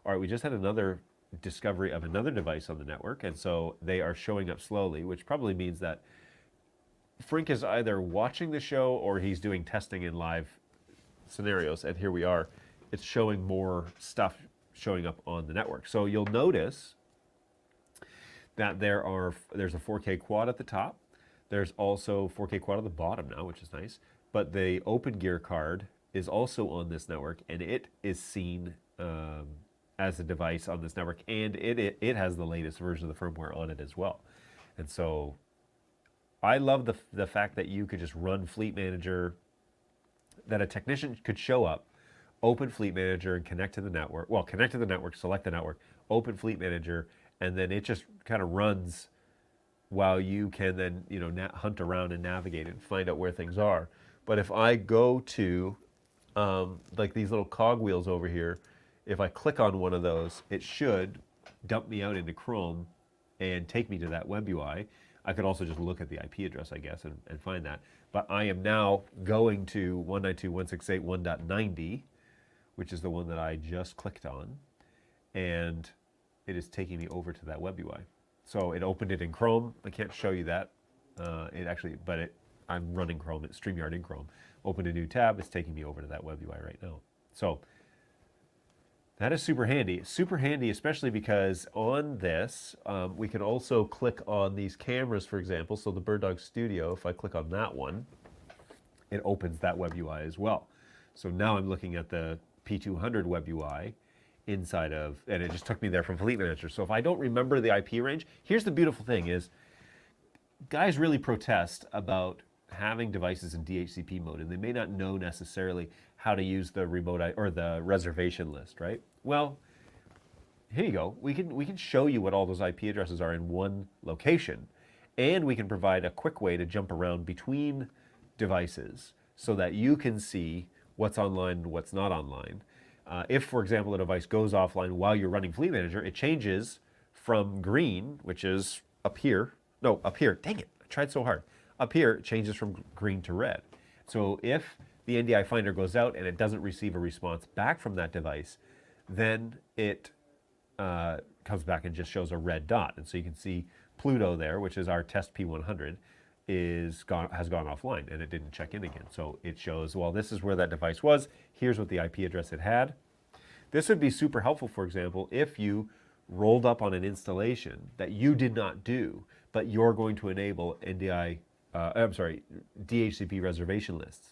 All right, we just had another discovery of another device on the network, and so they are showing up slowly, which probably means that Frink is either watching the show or he's doing testing in live scenarios, and here we are. It's showing more stuff showing up on the network. So you'll notice that there's a 4K quad at the top. There's also 4K quad at the bottom now, which is nice. But the Open Gear card is also on this network, and it is seen as a device on this network, and it has the latest version of the firmware on it as well. And so I love the fact that you could just run Fleet Manager, that a technician could show up, open Fleet Manager and connect to the network. Well, connect to the network, select the network, open Fleet Manager, and then it just kind of runs while you can then hunt around and navigate and find out where things are. But if I go to like these little cogwheels over here, if I click on one of those, it should dump me out into Chrome and take me to that web UI. I could also just look at the IP address, I guess, and find that. But I am now going to 192.168.1.90, which is the one that I just clicked on, and it is taking me over to that web UI. So it opened it in Chrome. I can't show you that. I'm running Chrome, it's StreamYard in Chrome. Open a new tab, it's taking me over to that web UI right now. So that is super handy. Super handy, especially because on this, we can also click on these cameras, for example. So the BirdDog Studio, if I click on that one, it opens that web UI as well. So now I'm looking at the P200 web UI inside of, and it just took me there from Fleet Manager. So if I don't remember the IP range, here's the beautiful thing is, guys really protest about having devices in DHCP mode, and they may not know necessarily how to use the or the reservation list, right? Well, here you go. We can show you what all those IP addresses are in one location, and we can provide a quick way to jump around between devices so that you can see what's online and what's not online. If, for example, a device goes offline while you're running Fleet Manager, it changes from green, which is up here. No, up here. Dang it. I tried so hard. Up here, it changes from green to red. So if the NDI finder goes out and it doesn't receive a response back from that device, then it comes back and just shows a red dot. And so you can see Pluto there, which is our test P100, has gone offline, and it didn't check in again. So it shows, well, this is where that device was. Here's what the IP address it had. This would be super helpful, for example, if you rolled up on an installation that you did not do, but you're going to enable DHCP reservation lists.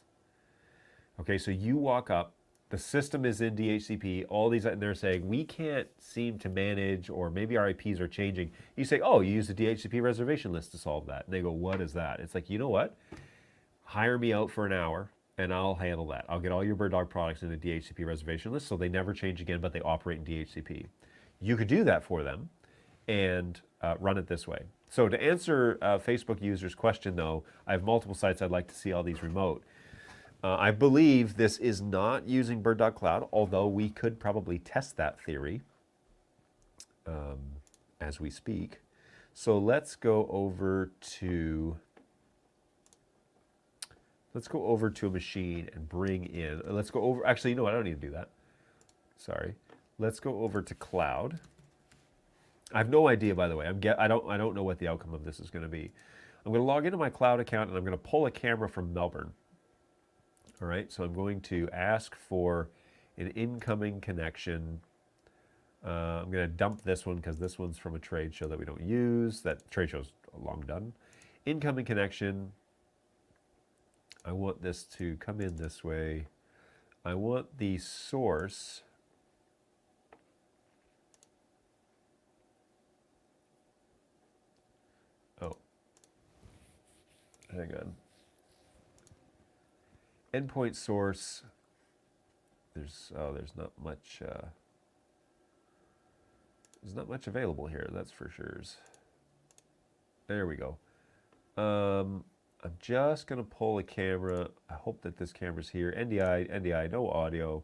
Okay, so you walk up, the system is in DHCP, all these, and they're saying, we can't seem to manage, or maybe our IPs are changing. You say, oh, you use the DHCP reservation list to solve that. And they go, what is that? It's like, you know what? Hire me out for an hour, and I'll handle that. I'll get all your BirdDog products in a DHCP reservation list, so they never change again, but they operate in DHCP. You could do that for them and run it this way. So to answer Facebook users' question, though, I have multiple sites I'd like to see all these remote. I believe this is not using BirdDog Cloud, although we could probably test that theory as we speak. So let's go over to a machine and bring in. Let's go over. Actually, you know what? I don't need to do that. Sorry. Let's go over to cloud. I have no idea, by the way. I don't know what the outcome of this is going to be. I'm going to log into my cloud account and I'm going to pull a camera from Melbourne. All right, so I'm going to ask for an incoming connection. I'm going to dump this one because this one's from a trade show that we don't use. That trade show's long done. Incoming connection. I want this to come in this way. I want the source. Oh, hang on. Endpoint source, there's not much available here, that's for sure. There we go. I'm just gonna pull a camera. I hope that this camera's here. NDI, no audio.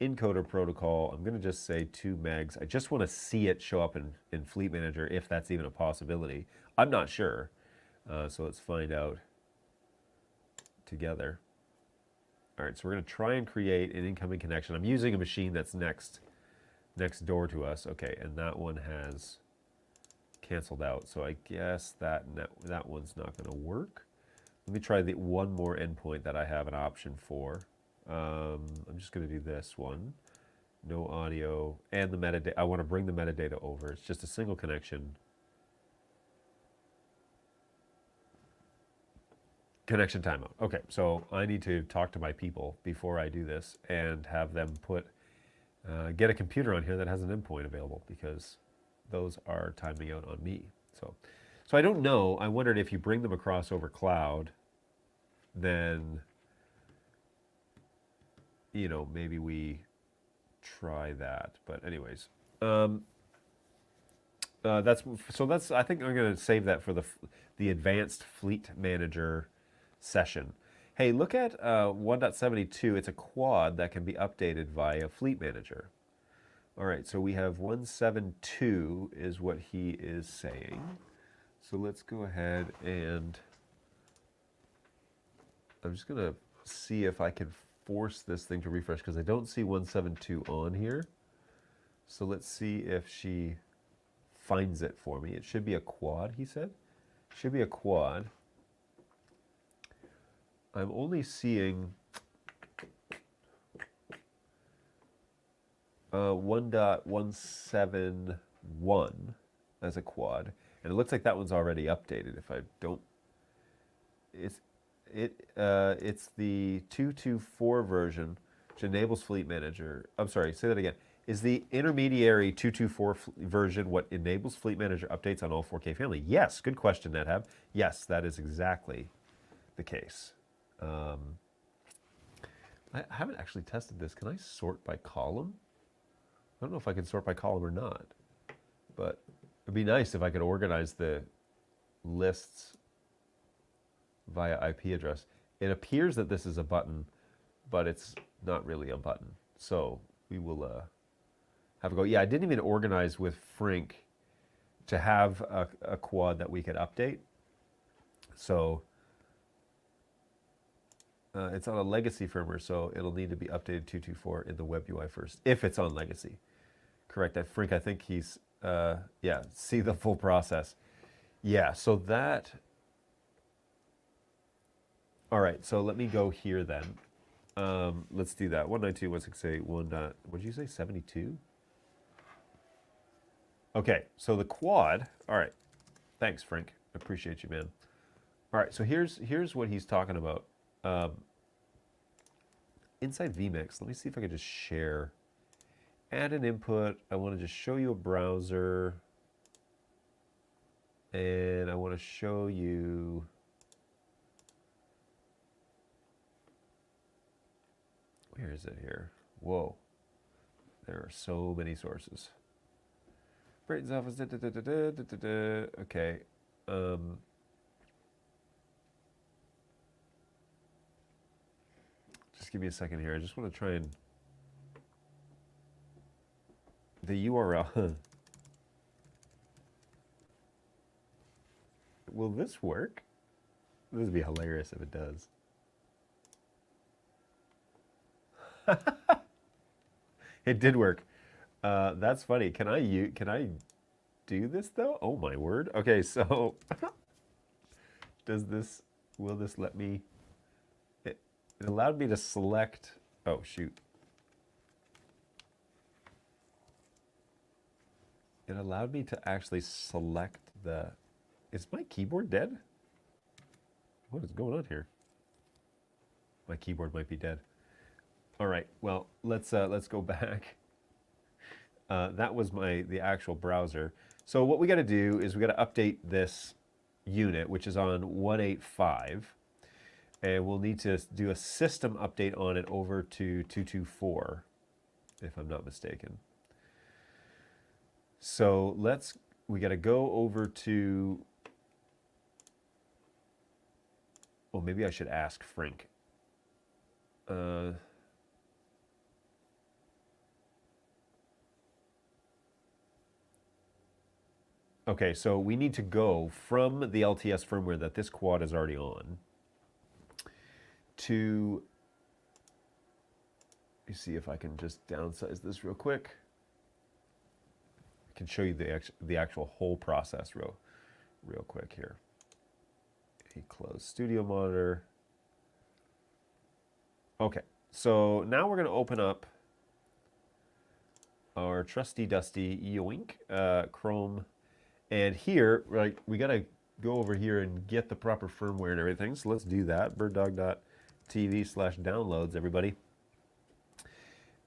Encoder protocol, I'm gonna just say 2 megs. I just wanna see it show up in Fleet Manager if that's even a possibility. I'm not sure, so let's find out together. All right, so we're going to try and create an incoming connection. I'm using a machine that's next door to us. Okay, and that one has canceled out. So I guess that one's not going to work. Let me try the one more endpoint that I have an option for. I'm just going to do this one. No audio and the metadata. I want to bring the metadata over. It's just a single connection. Connection timeout. Okay, so I need to talk to my people before I do this and have them get a computer on here that has an endpoint available because those are timing out on me. So I don't know. I wondered if you bring them across over cloud, then, you know, maybe we try that. But anyways, I think I'm going to save that for the advanced fleet manager session. Hey, look at 1.72. It's a quad that can be updated via Fleet Manager. All right, so we have 172 is what he is saying. So let's go ahead and I'm just going to see if I can force this thing to refresh because I don't see 172 on here. So let's see if she finds it for me. It should be a quad, he said. Should be a quad. I'm only seeing 1.171 as a quad, and it looks like that one's already updated. If I don't, it's the 224 version, which enables Fleet Manager. I'm sorry, say that again. Is the intermediary 224 version what enables Fleet Manager updates on all 4K family? Yes, good question, NetHab. Yes, that is exactly the case. I haven't actually tested this. Can I sort by column? I don't know if I can sort by column or not, but it'd be nice if I could organize the lists via IP address. It appears that this is a button, but it's not really a button. So we will have a go. Yeah, I didn't even organize with Frink to have a quad that we could update. So it's on a legacy firmware, so it'll need to be updated 2.2.4 in the web UI first, if it's on legacy. Correct. That Frink, I think he's, yeah, see the full process. Yeah, so that, all right, so let me go here then. Let's do that. 192.168.1. What did you say, 72? Okay, so the quad, all right. Thanks, Frink. Appreciate you, man. All right, so here's what he's talking about. Inside vMix, let me see if I could just share. Add an input. I want to just show you a browser. And I want to show you where is it here? Whoa. There are so many sources. Brayton's office. Okay. Just give me a second here. I just want to try and the URL. Will this work? This would be hilarious if it does. It did work. That's funny. Can I do this though? Oh my word. Okay, so will this let me? It allowed me to select. Oh shoot. It allowed me to actually select the. Is my keyboard dead? What is going on here? My keyboard might be dead. All right. Well, let's go back. That was the actual browser. So what we got to do is we got to update this unit, which is on 185, and we'll need to do a system update on it over to 2.2.4, if I'm not mistaken. So we got to go over to. Well, maybe I should ask Frink. Okay, so we need to go from the LTS firmware that this quad is already on to, let me see if I can just downsize this real quick. I can show you the actual whole process real quick here. Close studio monitor. Okay, so now we're going to open up our trusty dusty yoink Chrome, and here, right, we got to go over here and get the proper firmware and everything. So let's do that. BirdDog.tv/downloads, everybody,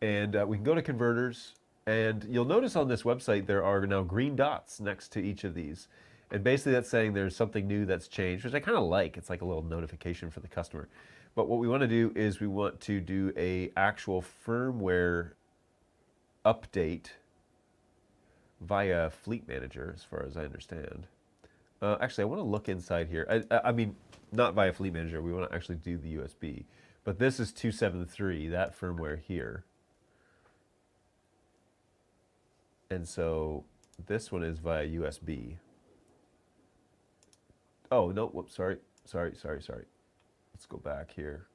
and we can go to converters, and you'll notice on this website there are now green dots next to each of these. And basically that's saying there's something new that's changed, which I kind of like. It's like a little notification for the customer. But what we want to do is we want to do a actual firmware update via Fleet Manager, as far as I understand. Actually, I want to look inside here. I mean, not via Fleet Manager. We want to actually do the USB. But this is 2.7.3, that firmware here. And so this one is via USB. Oh, no, whoops, sorry. Let's go back here.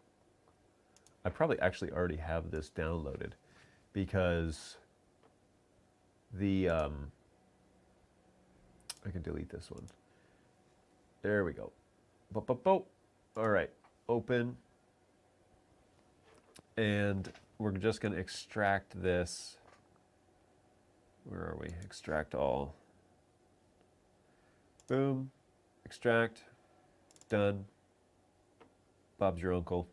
I probably actually already have this downloaded because the, I can delete this one. There we go. All right, open. And we're just gonna extract this. Where are we? Extract all. Boom. Extract, done. Bob's your uncle.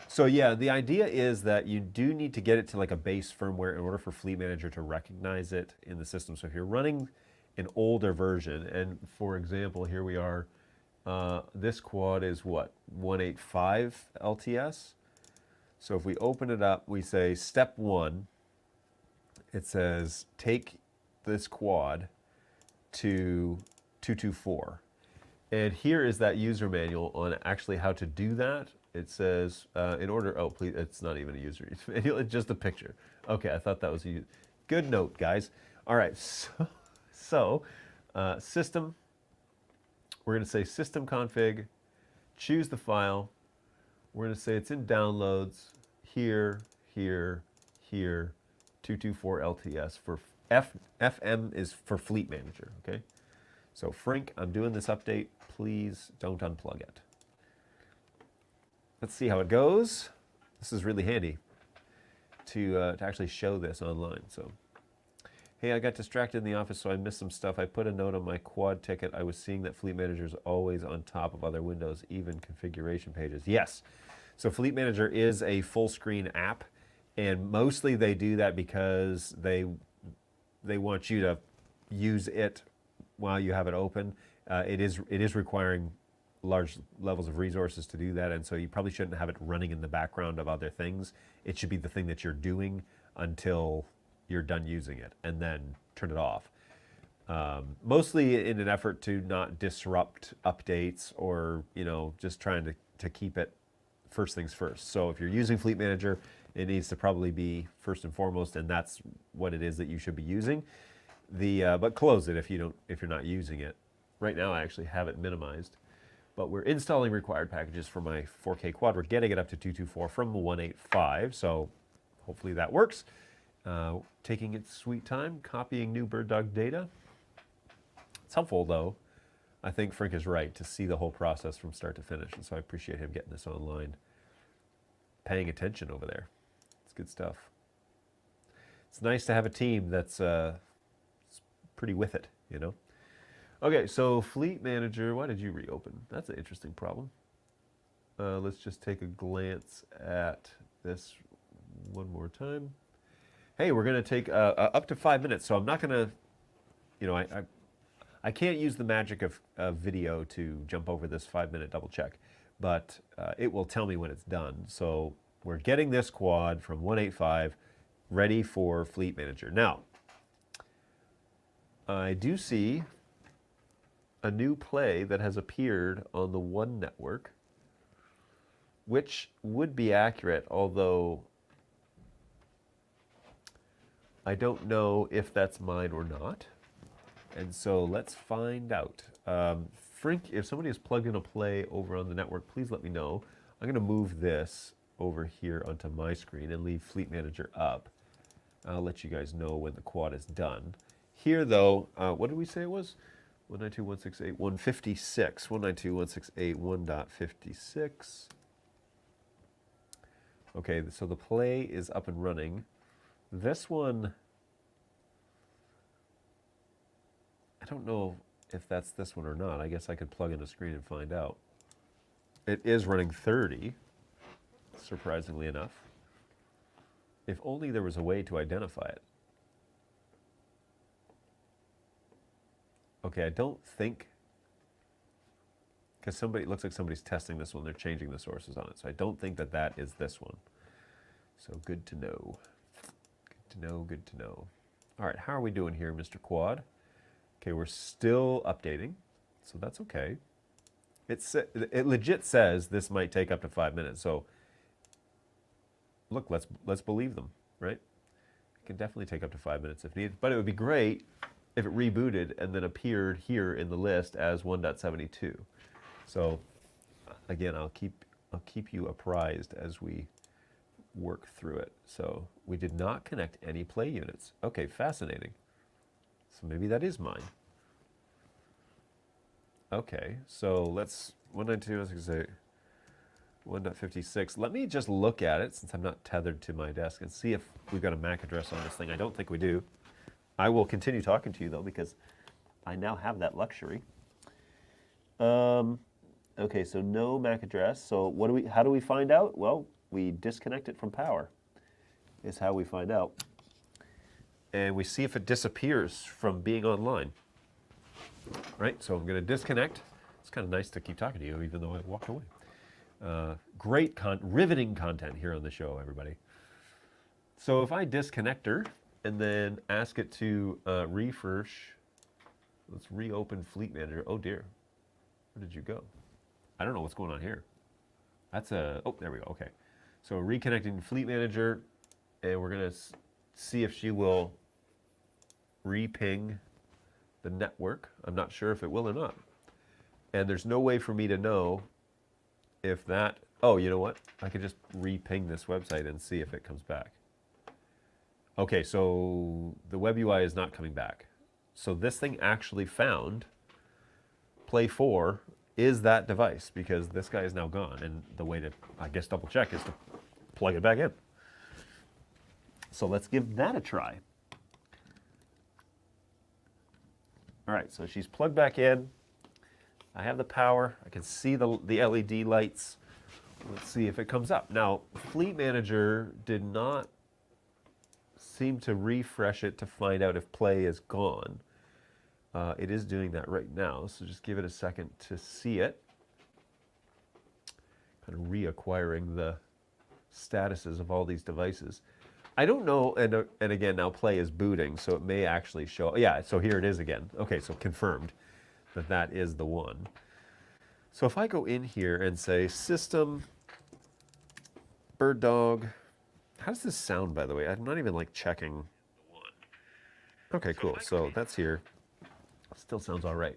So yeah, the idea is that you do need to get it to like a base firmware in order for Fleet Manager to recognize it in the system. So if you're running an older version, and for example, here we are This quad is what, 185 LTS? So if we open it up, we say step 1, it says take this quad to 224. And here is that user manual on actually how to do that. It says, in order, oh, please, it's not even a user manual, it's just a picture. Okay, I thought that was a good note, guys. All right, so system, we're going to say system config, choose the file. We're going to say it's in downloads, here, here, here, 224 LTS for FM is for Fleet Manager, okay? So Frank, I'm doing this update. Please don't unplug it. Let's see how it goes. This is really handy to actually show this online. So, hey, I got distracted in the office, so I missed some stuff. I put a note on my quad ticket. I was seeing that Fleet Manager is always on top of other windows, even configuration pages. Yes. So Fleet Manager is a full screen app, and mostly they do that because they want you to use it while you have it open. It is requiring large levels of resources to do that, and so you probably shouldn't have it running in the background of other things. It should be the thing that you're doing until you're done using it, and then turn it off. Mostly in an effort to not disrupt updates, or just trying to keep it first things first. So if you're using Fleet Manager, it needs to probably be first and foremost, and that's what it is that you should be using. But close it if you're not using it. Right now I actually have it minimized, but we're installing required packages for my 4K quad. We're getting it up to 224 from 185, so hopefully that works. Taking its sweet time, copying new BirdDog data. It's helpful though. I think Frank is right to see the whole process from start to finish, and so I appreciate him getting this online. Paying attention over there. It's good stuff. It's nice to have a team that's pretty with it, Okay, so Fleet Manager, why did you reopen? That's an interesting problem. Let's just take a glance at this one more time. Hey, we're going to take up to 5 minutes, so I'm not going to, I can't use the magic of video to jump over this 5-minute double check, but it will tell me when it's done. So we're getting this quad from 185 ready for Fleet Manager. Now, I do see a new play that has appeared on the One network, which would be accurate, although I don't know if that's mine or not. And so let's find out. Frank, if somebody has plugged in a play over on the network, please let me know. I'm going to move this over here onto my screen and leave Fleet Manager up. I'll let you guys know when the quad is done. Here, though, what did we say it was? 192.168.156. 192.168.1.56. Okay, so the play is up and running. This one, I don't know if that's this one or not. I guess I could plug in a screen and find out. It is running 30, surprisingly enough. If only there was a way to identify it. Okay, I don't think, because it looks like somebody's testing this one. They're changing the sources on it. So I don't think that that is this one. So good to know. Good to know, good to know. All right, how are we doing here, Mr. Quad? Okay, we're still updating, so that's okay. It legit says this might take up to 5 minutes. So look, let's believe them, right? It can definitely take up to 5 minutes if needed, but it would be great if it rebooted and then appeared here in the list as 1.72. So again, I'll keep you apprised as we work through it. So we did not connect any play units. Okay, fascinating. So maybe that is mine. Okay, so let's 192.168.1.56. Let me just look at it since I'm not tethered to my desk and see if we've got a MAC address on this thing. I don't think we do. I will continue talking to you though because I now have that luxury. Okay, so no MAC address. So how do we find out? Well, we disconnect it from power is how we find out. And we see if it disappears from being online. Right, so I'm going to disconnect. It's kind of nice to keep talking to you, even though I walked away. Great, riveting content here on the show, everybody. So if I disconnect her and then ask it to refresh, let's reopen Fleet Manager. Oh dear, where did you go? I don't know what's going on here. That's a, oh, there we go, okay. So reconnecting Fleet Manager, and we're gonna see if she will re-ping the network. I'm not sure if it will or not. And there's no way for me to know if that, oh, you know what? I could just re-ping this website and see if it comes back. Okay, so the web UI is not coming back. So this thing actually found Play 4 is that device, because this guy is now gone. And the way to, I guess, double check is to plug it back in. So let's give that a try. All right, so she's plugged back in. I have the power. I can see the LED lights. Let's see if it comes up. Now, Fleet Manager did not seem to refresh it to find out if play is gone. It is doing that right now, so just give it a second to see it. Kind of reacquiring the statuses of all these devices. I don't know, and again, now play is booting, so it may actually show, yeah, so here it is again. Okay, so confirmed that that is the one. So if I go in here and say system, BirdDog, how does this sound, by the way? I'm not even like checking. Okay, cool, so that's here. Still sounds all right.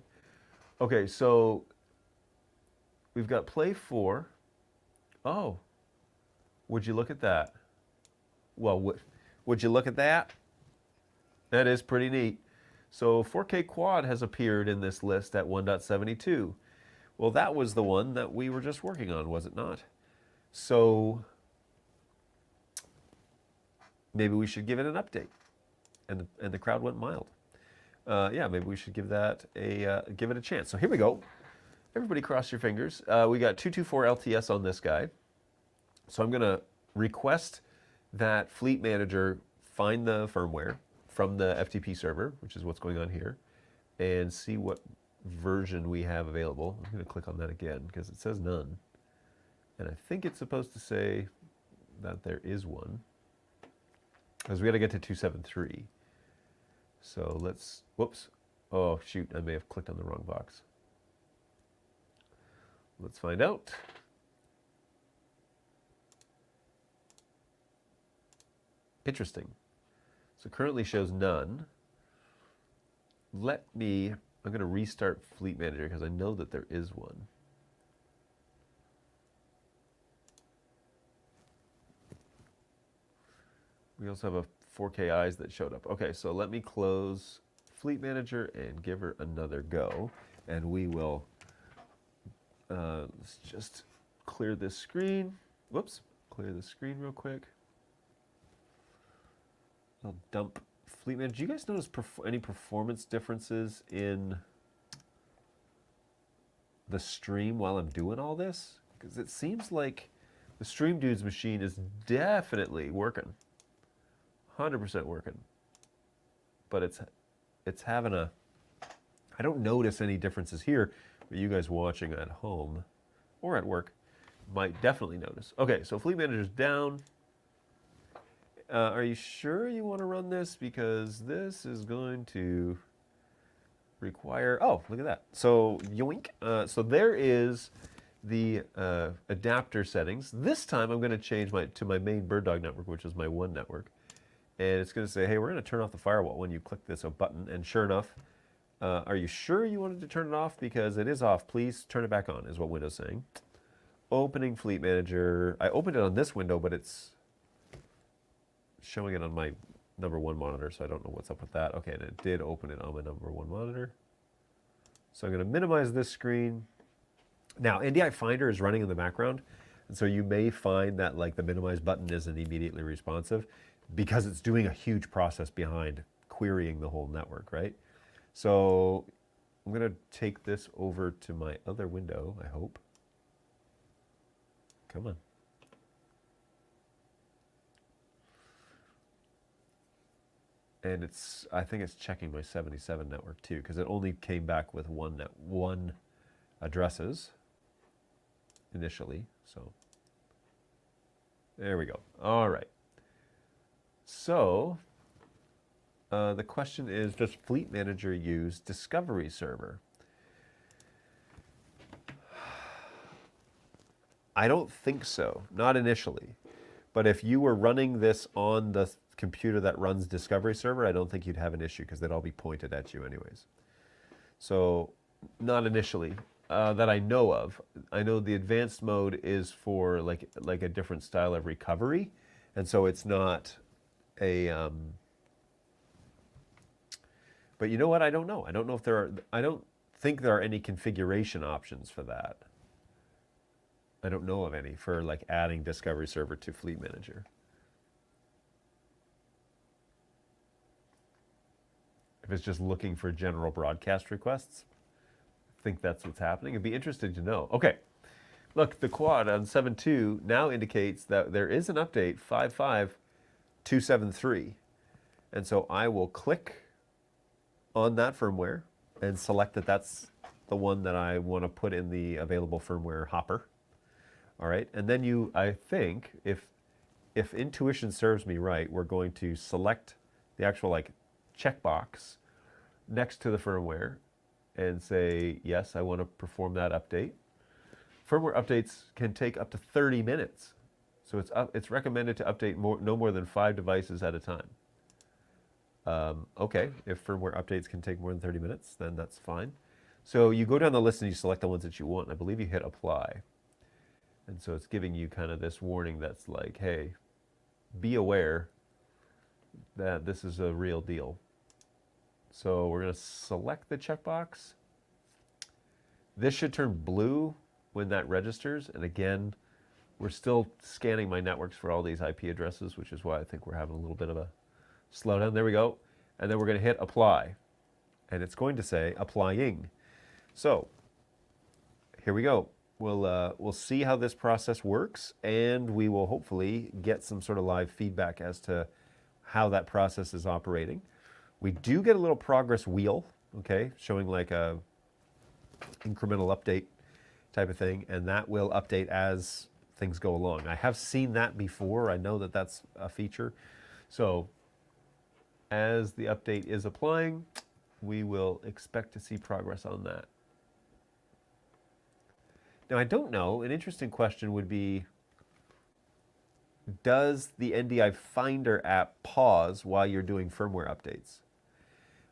Okay, so we've got Play 4. Oh, would you look at that? Well, would you look at that? That is pretty neat. So 4K Quad has appeared in this list at 1.72. Well, that was the one that we were just working on, was it not? So maybe we should give it an update. And the crowd went mild. Yeah, maybe we should give that give it a chance. So here we go. Everybody cross your fingers. We got 224 LTS on this guy. So I'm going to request that Fleet Manager find the firmware from the FTP server, which is what's going on here, and see what version we have available. I'm going to click on that again because it says none. And I think it's supposed to say that there is one, because we got to get to 273. So let's, whoops. Oh, shoot, I may have clicked on the wrong box. Let's find out. Interesting. So currently shows none. I'm going to restart Fleet Manager because I know that there is one. We also have a 4K eyes that showed up. Okay, so let me close Fleet Manager and give her another go. And we will, let's just clear this screen. Whoops, clear the screen real quick. I'll dump Fleet Manager. Do you guys notice any performance differences in the stream while I'm doing all this? Because it seems like the Stream Dude's machine is definitely working. 100% working. But it's having a, I don't notice any differences here, but you guys watching at home or at work might definitely notice. Okay, so Fleet Manager's down. Are you sure you want to run this? Because this is going to require, oh, look at that. So, yoink. So there is the adapter settings. This time I'm going to change to my main BirdDog network, which is my one network. And it's going to say, hey, we're going to turn off the firewall when you click this button. And sure enough, are you sure you wanted to turn it off? Because it is off. Please turn it back on, is what Windows is saying. Opening Fleet Manager. I opened it on this window, but it's showing it on my #1 monitor, so I don't know what's up with that. Okay, and it did open it on my #1 monitor. So I'm going to minimize this screen. Now, NDI Finder is running in the background, and so you may find that like the minimize button isn't immediately responsive because it's doing a huge process behind querying the whole network, right? So I'm going to take this over to my other window, I hope. Come on. And I think it's checking my 77 network too, because it only came back with one addresses initially. So there we go. All right. So the question is, does Fleet Manager use Discovery Server? I don't think so, not initially. But if you were running this on the computer that runs Discovery Server, I don't think you'd have an issue because they'd all be pointed at you anyways. So not initially that I know of. I know the advanced mode is for like a different style of recovery, and so it's not a. But you know what? I don't know. I don't know if there are. I don't think there are any configuration options for that. I don't know of any for like adding Discovery Server to Fleet Manager. If it's just looking for general broadcast requests, I think that's what's happening. It'd be interesting to know. Okay, look, the quad on 7.2 now indicates that there is an update 5.5.273. And so I will click on that firmware and select that that's the one that I want to put in the available firmware hopper. All right, and then I think, if intuition serves me right, we're going to select the actual like checkbox next to the firmware and say, yes, I want to perform that update. Firmware updates can take up to 30 minutes. So it's recommended to update no more than 5 devices at a time. Okay, if firmware updates can take more than 30 minutes, then that's fine. So you go down the list and you select the ones that you want. I believe you hit apply. And so it's giving you kind of this warning that's like, hey, be aware that this is a real deal. So we're going to select the checkbox. This should turn blue when that registers. And again, we're still scanning my networks for all these IP addresses, which is why I think we're having a little bit of a slowdown. There we go. And then we're going to hit apply. And it's going to say applying. So here we go. We'll see how this process works, and we will hopefully get some sort of live feedback as to how that process is operating. We do get a little progress wheel, okay, showing like a incremental update type of thing, and that will update as things go along. I have seen that before. I know that that's a feature. So as the update is applying, we will expect to see progress on that. Now, I don't know, an interesting question would be, does the NDI Finder app pause while you're doing firmware updates?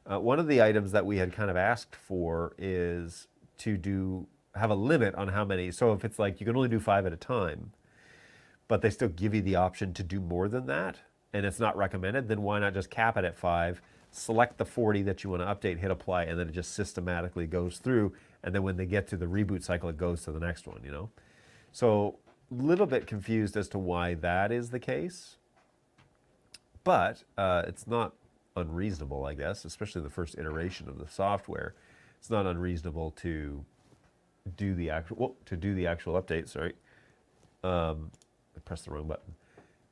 One of the items that we had kind of asked for is to have a limit on how many. So if it's like you can only do 5 at a time, but they still give you the option to do more than that, and it's not recommended, then why not just cap it at 5, select the 40 that you want to update, hit apply, and then it just systematically goes through. And then when they get to the reboot cycle, it goes to the next one, you know? So a little bit confused as to why that is the case. But it's not unreasonable, I guess, especially the first iteration of the software. It's not unreasonable to do the actual update, sorry. I pressed the wrong button.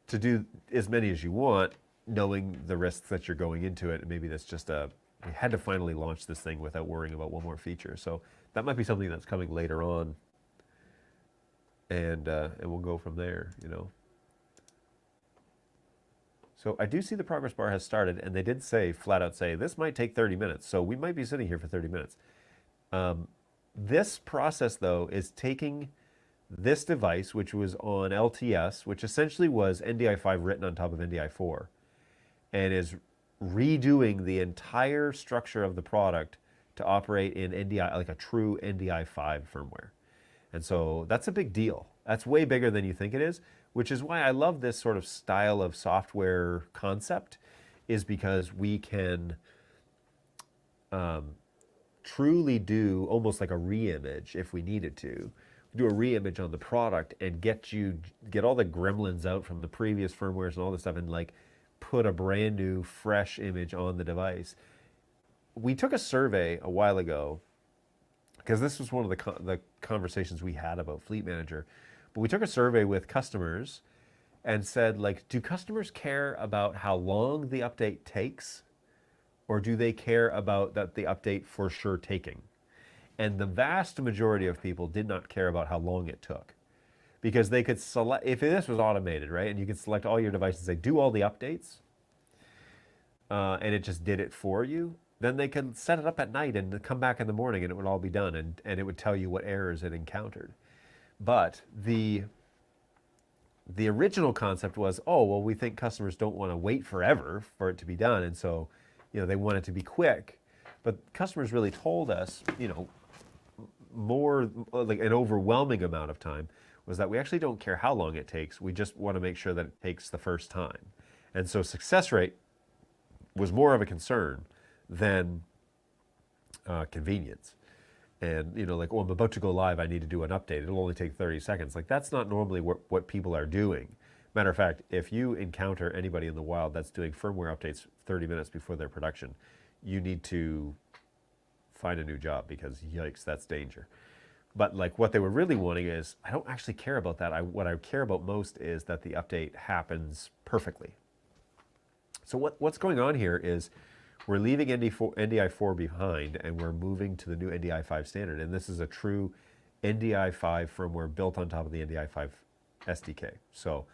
To do as many as you want, knowing the risks that you're going into it, and maybe that's just we had to finally launch this thing without worrying about one more feature. So that might be something that's coming later on, and we'll go from there, you know. So I do see the progress bar has started, and they did say, flat out say, this might take 30 minutes. So we might be sitting here for 30 minutes. This process, though, is taking this device, which was on LTS, which essentially was NDI5 written on top of NDI4, and is redoing the entire structure of the product to operate in NDI, like a true NDI5 firmware. And so that's a big deal. That's way bigger than you think it is, which is why I love this sort of style of software concept, is because we can truly do almost like a reimage if we needed to. Do a reimage on the product and get all the gremlins out from the previous firmwares and all this stuff, and like put a brand new fresh image on the device. We took a survey a while ago, because this was one of the conversations we had about Fleet Manager, but we took a survey with customers and said, like, do customers care about how long the update takes, or do they care about that the update for sure taking? And the vast majority of people did not care about how long it took, because they could select, if this was automated, right, and you could select all your devices, they do all the updates, and it just did it for you, then they could set it up at night and come back in the morning and it would all be done, and it would tell you what errors it encountered. But the original concept was, oh, well, we think customers don't want to wait forever for it to be done, and so, they want it to be quick. But customers really told us, more, like an overwhelming amount of time, was that we actually don't care how long it takes. We just want to make sure that it takes the first time. And so success rate was more of a concern than convenience. And, like, oh, I'm about to go live, I need to do an update. It'll only take 30 seconds. Like, that's not normally what people are doing. Matter of fact, if you encounter anybody in the wild that's doing firmware updates 30 minutes before their production, you need to find a new job, because yikes, that's danger. But like, what they were really wanting is, I don't actually care about that. What I care about most is that the update happens perfectly. So what's going on here is, we're leaving NDI4 behind, and we're moving to the new NDI5 standard. And this is a true NDI5 firmware built on top of the NDI5 SDK. So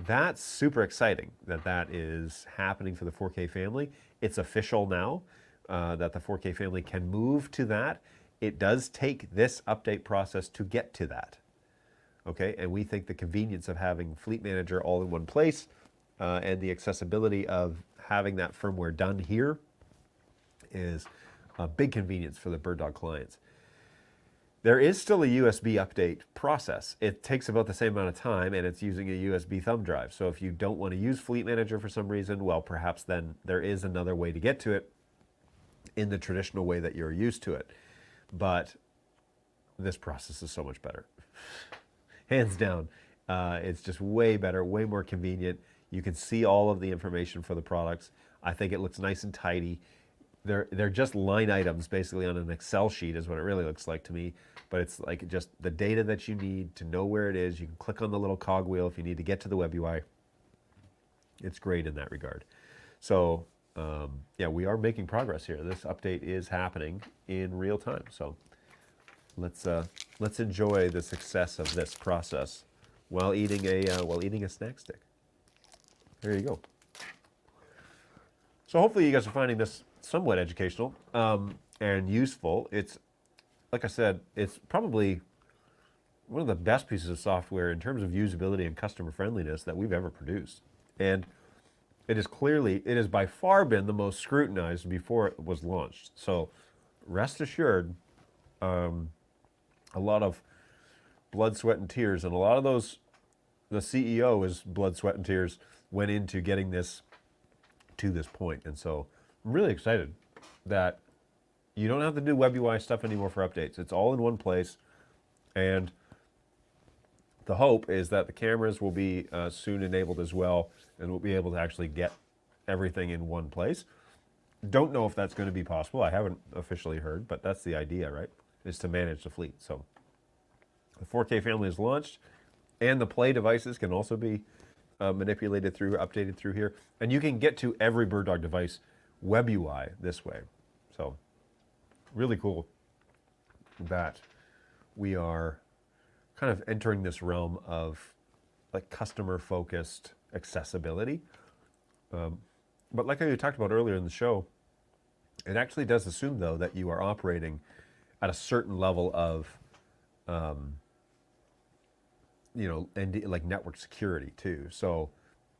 that's super exciting that is happening for the 4K family. It's official now that the 4K family can move to that. It does take this update process to get to that. Okay, and we think the convenience of having Fleet Manager all in one place, and the accessibility of having that firmware done here, is a big convenience for the BirdDog clients. There is still a USB update process. It takes about the same amount of time, and it's using a USB thumb drive. So if you don't want to use Fleet Manager for some reason, well, perhaps then there is another way to get to it in the traditional way that you're used to it. But this process is so much better. Hands down. It's just way better, way more convenient. You can see all of the information for the products. I think it looks nice and tidy. They're just line items basically on an Excel sheet is what it really looks like to me. But it's like just the data that you need to know where it is. You can click on the little cogwheel if you need to get to the web UI. It's great in that regard. So yeah, we are making progress here. This update is happening in real time. So let's enjoy the success of this process while eating a snack stick. There you go. So hopefully you guys are finding this somewhat educational and useful. It's, like I said, it's probably one of the best pieces of software in terms of usability and customer friendliness that we've ever produced. And it has by far been the most scrutinized before it was launched. So rest assured, a lot of blood, sweat, and tears, and a lot of those, the CEO is blood, sweat, and tears, went into getting this to this point. And so I'm really excited that you don't have to do web UI stuff anymore for updates. It's all in one place. And the hope is that the cameras will be soon enabled as well, and we'll be able to actually get everything in one place. Don't know if that's going to be possible. I haven't officially heard, but that's the idea, right? Is to manage the fleet. So the 4K family is launched, and the Play devices can also be manipulated through, updated through here. And you can get to every BirdDog device web UI this way. So really cool that we are kind of entering this realm of like customer-focused accessibility. But like I talked about earlier in the show, it actually does assume, though, that you are operating at a certain level of, and like network security too. So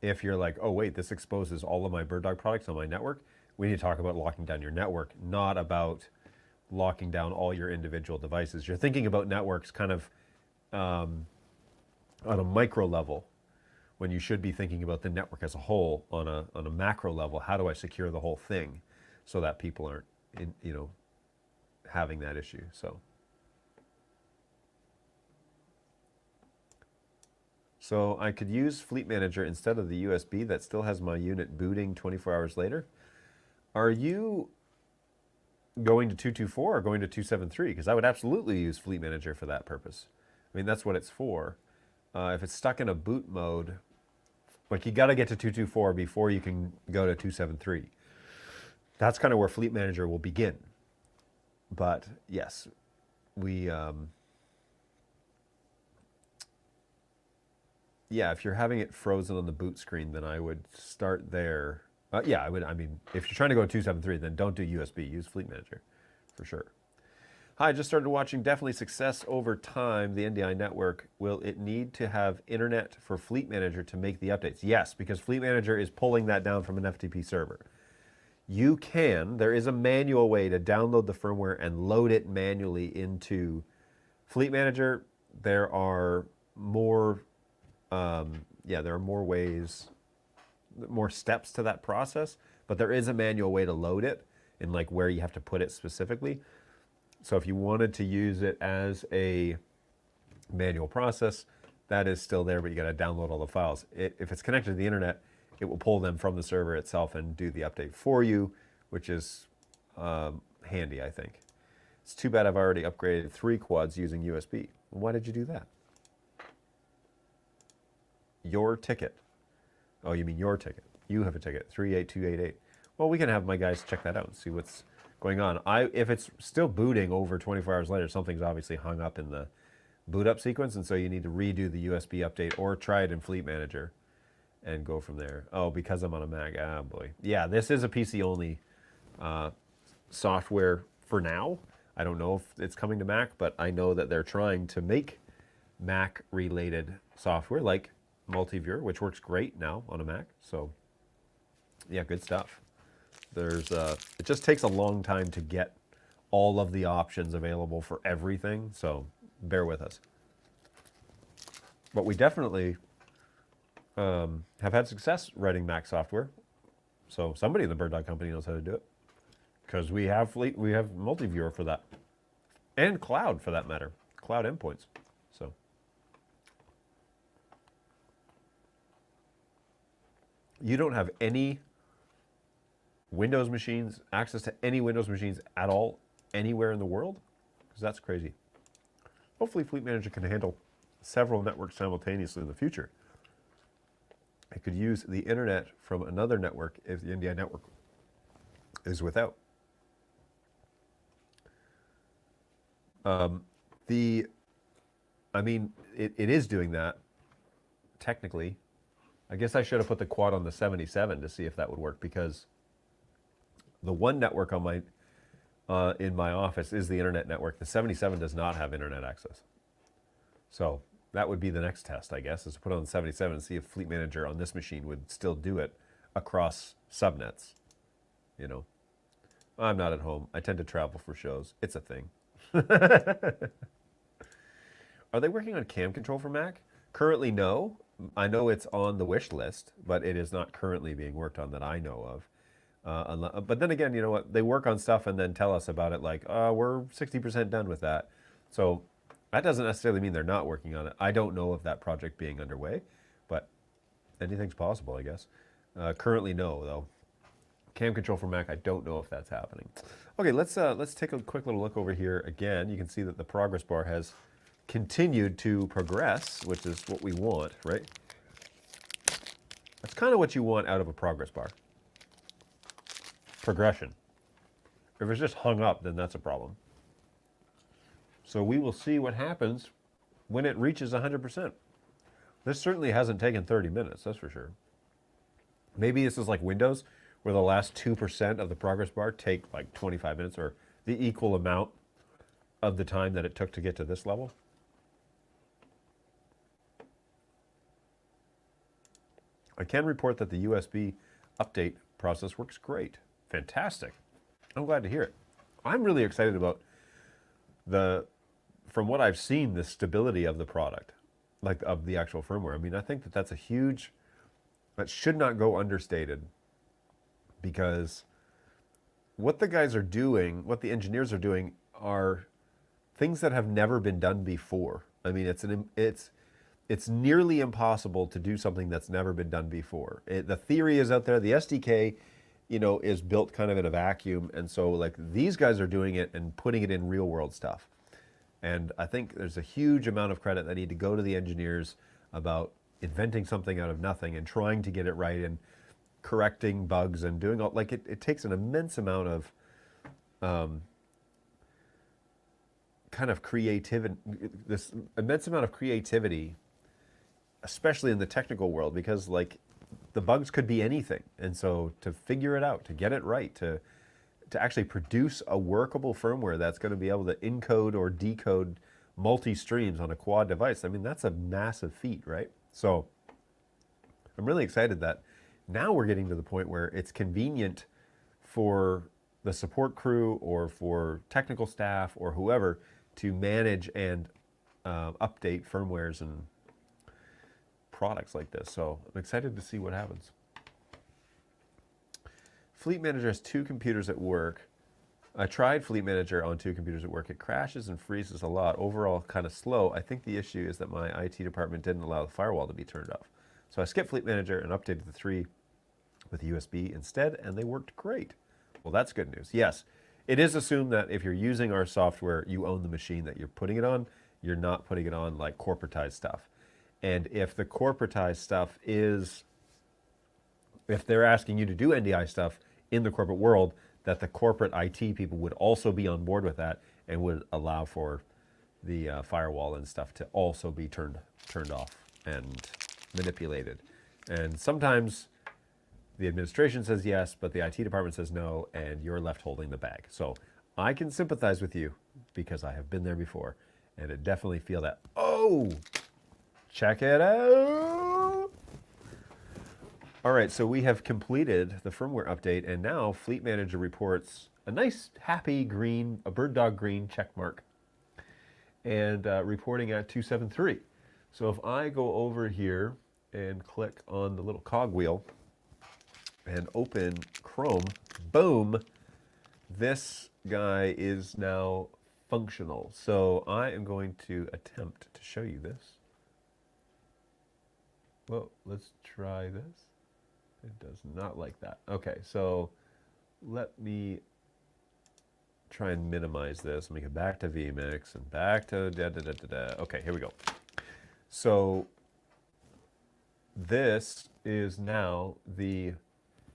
if you're like, oh wait, this exposes all of my BirdDog products on my network, we need to talk about locking down your network, not about locking down all your individual devices. You're thinking about networks kind of on a micro level, when you should be thinking about the network as a whole on a macro level. How do I secure the whole thing so that people aren't having that issue? So I could use Fleet Manager instead of the USB that still has my unit booting 24 hours later. Are you going to 224 or going to 273? Because I would absolutely use Fleet Manager for that purpose. I mean, that's what it's for. If it's stuck in a boot mode, like you got to get to 224 before you can go to 273. That's kind of where Fleet Manager will begin. But yes, we yeah, if you're having it frozen on the boot screen, then I would start there. Yeah, I would. I mean, if you're trying to go 273, then don't do USB. Use Fleet Manager, for sure. Hi, I just started watching. Definitely success over time. The NDI network. Will it need to have internet for Fleet Manager to make the updates? Yes, because Fleet Manager is pulling that down from an FTP server. You can. There is a manual way to download the firmware and load it manually into Fleet Manager. There are more. Yeah, there are more ways, more steps to that process, but there is a manual way to load it and like where you have to put it specifically. So if you wanted to use it as a manual process, that is still there, but you got to download all the files. If it's connected to the internet, it will pull them from the server itself and do the update for you, which is handy, I think. It's too bad I've already upgraded 3 quads using USB. Why did you do that? Your ticket. Oh, you mean your ticket. You have a ticket, 38288. Well, we can have my guys check that out and see what's going on. If it's still booting over 24 hours later, something's obviously hung up in the boot up sequence, and so you need to redo the USB update or try it in Fleet Manager and go from there. Oh, because I'm on a Mac. Ah, boy. Yeah, this is a PC only software for now. I don't know if it's coming to Mac, but I know that they're trying to make Mac related software like Multiviewer, which works great now on a Mac. So yeah, good stuff. There's it just takes a long time to get all of the options available for everything, so bear with us. But we definitely have had success writing Mac software. So somebody in the BirdDog company knows how to do it, because we have Multiviewer for that, and cloud for that matter, cloud endpoints. So. You don't have any Windows machines, access to any Windows machines at all, anywhere in the world? Because that's crazy. Hopefully Fleet Manager can handle several networks simultaneously in the future. It could use the internet from another network if the NDI network is without. I mean, it is doing that, technically. I guess I should have put the quad on the 77 to see if that would work, because the one network on my in my office is the internet network. The 77 does not have internet access. So that would be the next test, I guess, is to put it on the 77 and see if Fleet Manager on this machine would still do it across subnets. You know, I'm not at home. I tend to travel for shows. It's a thing. Are they working on cam control for Mac? Currently, no. I know it's on the wish list, but it is not currently being worked on that I know of. But then again, you know what? They work on stuff and then tell us about it like, we're 60% done with that. So that doesn't necessarily mean they're not working on it. I don't know of that project being underway, but anything's possible, I guess. Currently, no, though. Cam control for Mac, I don't know if that's happening. Okay, let's take a quick little look over here again. You can see that the progress bar has continued to progress, which is what we want, right? That's kind of what you want out of a progress bar. Progression. If it's just hung up, then that's a problem. So we will see what happens when it reaches 100%. This certainly hasn't taken 30 minutes, that's for sure. Maybe this is like Windows, where the last 2% of the progress bar take like 25 minutes, or the equal amount of the time that it took to get to this level. I can report that the USB update process works great. Fantastic. I'm glad to hear it. I'm really excited about from what I've seen, the stability of the product, like of the actual firmware. I mean, I think that that's a huge, that should not go understated, because what the guys are doing, what the engineers are doing, are things that have never been done before. I mean, it's nearly impossible to do something that's never been done before. The theory is out there. The SDK, you know, is built kind of in a vacuum, and so like these guys are doing it and putting it in real world stuff. And I think there's a huge amount of credit that need to go to the engineers about inventing something out of nothing and trying to get it right and correcting bugs and doing all, like it takes an immense amount of kind of creativity, this immense amount of creativity, especially in the technical world, because like the bugs could be anything. And so to figure it out, to get it right, to actually produce a workable firmware that's going to be able to encode or decode multi-streams on a quad device, I mean, that's a massive feat, right? So I'm really excited that now we're getting to the point where it's convenient for the support crew or for technical staff or whoever to manage and update firmwares and products like this. So I'm excited to see what happens. Fleet Manager has 2 computers at work. I tried Fleet Manager on 2 computers at work. It crashes and freezes a lot. Overall, kind of slow. I think the issue is that my IT department didn't allow the firewall to be turned off. So I skipped Fleet Manager and updated the 3 with USB instead, and they worked great. Well, that's good news. Yes, it is assumed that if you're using our software, you own the machine that you're putting it on. You're not putting it on like corporatized stuff. And if the corporatized stuff is, if they're asking you to do NDI stuff in the corporate world, that the corporate IT people would also be on board with that and would allow for the firewall and stuff to also be turned off and manipulated. And sometimes the administration says yes, but the IT department says no, and you're left holding the bag. So I can sympathize with you because I have been there before, and it definitely feel that, oh, check it out. All right, so we have completed the firmware update, and now Fleet Manager reports a nice, happy green, a BirdDog green check mark, and reporting at 273. So if I go over here and click on the little cogwheel and open Chrome, boom, this guy is now functional. So I am going to attempt to show you this. Well, let's try this. It does not like that. Okay, so let me try and minimize this. Let me get back to vMix and back to da-da-da-da-da. Okay, here we go. So this is now the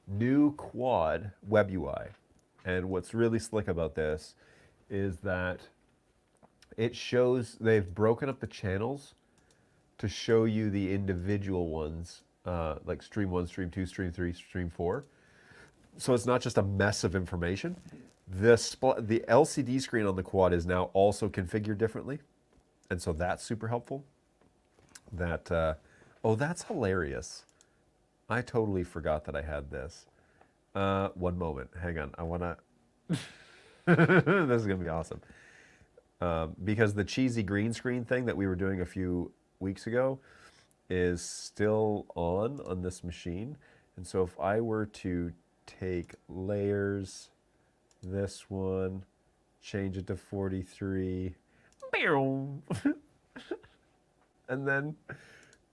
new quad web UI. And what's really slick about this is that it shows they've broken up the channels to show you the individual ones, like stream 1, stream 2, stream 3, stream 4. So it's not just a mess of information. The LCD screen on the quad is now also configured differently. And so that's super helpful. That, oh, that's hilarious. I totally forgot that I had this. One moment, hang on. I wanna, this is gonna be awesome. Because the cheesy green screen thing that we were doing a few weeks ago is still on this machine. And so if I were to take layers, this one, change it to 43, and then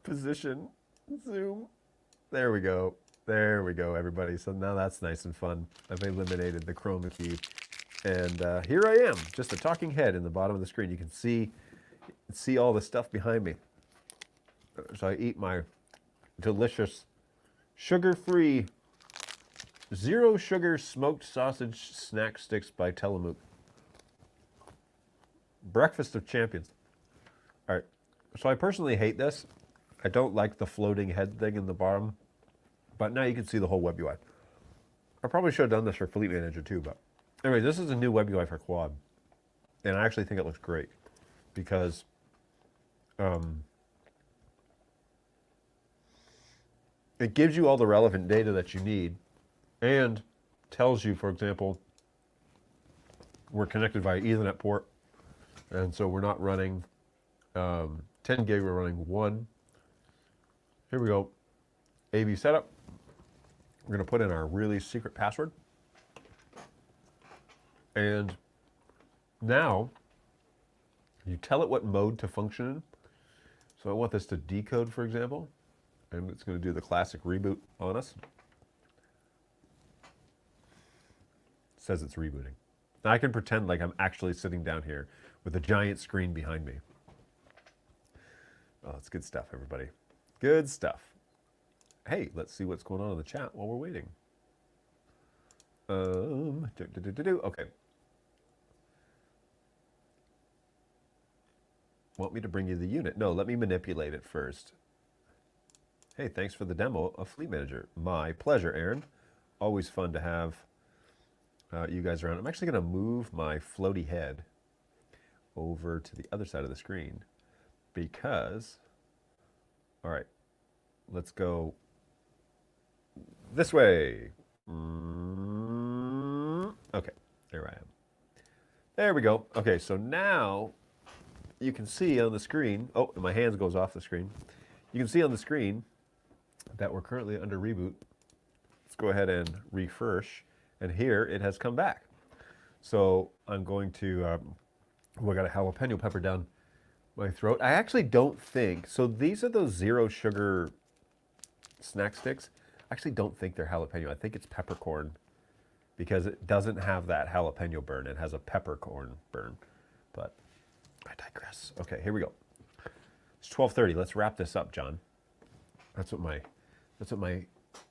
position, zoom, there we go. There we go, everybody. So now that's nice and fun. I've eliminated the chroma key. And here I am, just a talking head in the bottom of the screen. You can see all the stuff behind me. So I eat my delicious, sugar-free, zero sugar smoked sausage snack sticks by Tillamook. Breakfast of champions. All right, so I personally hate this. I don't like the floating head thing in the bottom, but now you can see the whole web UI. I probably should have done this for Fleet Manager too, but anyway, this is a new web UI for Quad. And I actually think it looks great because it gives you all the relevant data that you need and tells you, for example, we're connected via Ethernet port. And so we're not running 10 gig, we're running 1. Here we go. AV setup. We're going to put in our really secret password. And now you tell it what mode to function in. So I want this to decode, for example, and it's going to do the classic reboot on us. It says it's rebooting. Now I can pretend like I'm actually sitting down here with a giant screen behind me. Oh, it's good stuff, everybody. Good stuff. Hey, let's see what's going on in the chat while we're waiting. Okay. want me to bring you the unit. No, let me manipulate it first. Hey, thanks for the demo of Fleet Manager. My pleasure, Aaron. Always fun to have you guys around. I'm actually going to move my floaty head over to the other side of the screen because, all right, let's go this way. Okay, there I am. There we go. Okay, so now you can see on the screen, oh, my hands goes off the screen. You can see on the screen that we're currently under reboot. Let's go ahead and refresh, and here it has come back. So I'm going to, I got a jalapeno pepper down my throat. I actually don't think, so these are those zero sugar snack sticks. I actually don't think they're jalapeno. I think it's peppercorn because it doesn't have that jalapeno burn. It has a peppercorn burn, but I digress. Okay, here we go. It's 12:30. Let's wrap this up, John. That's what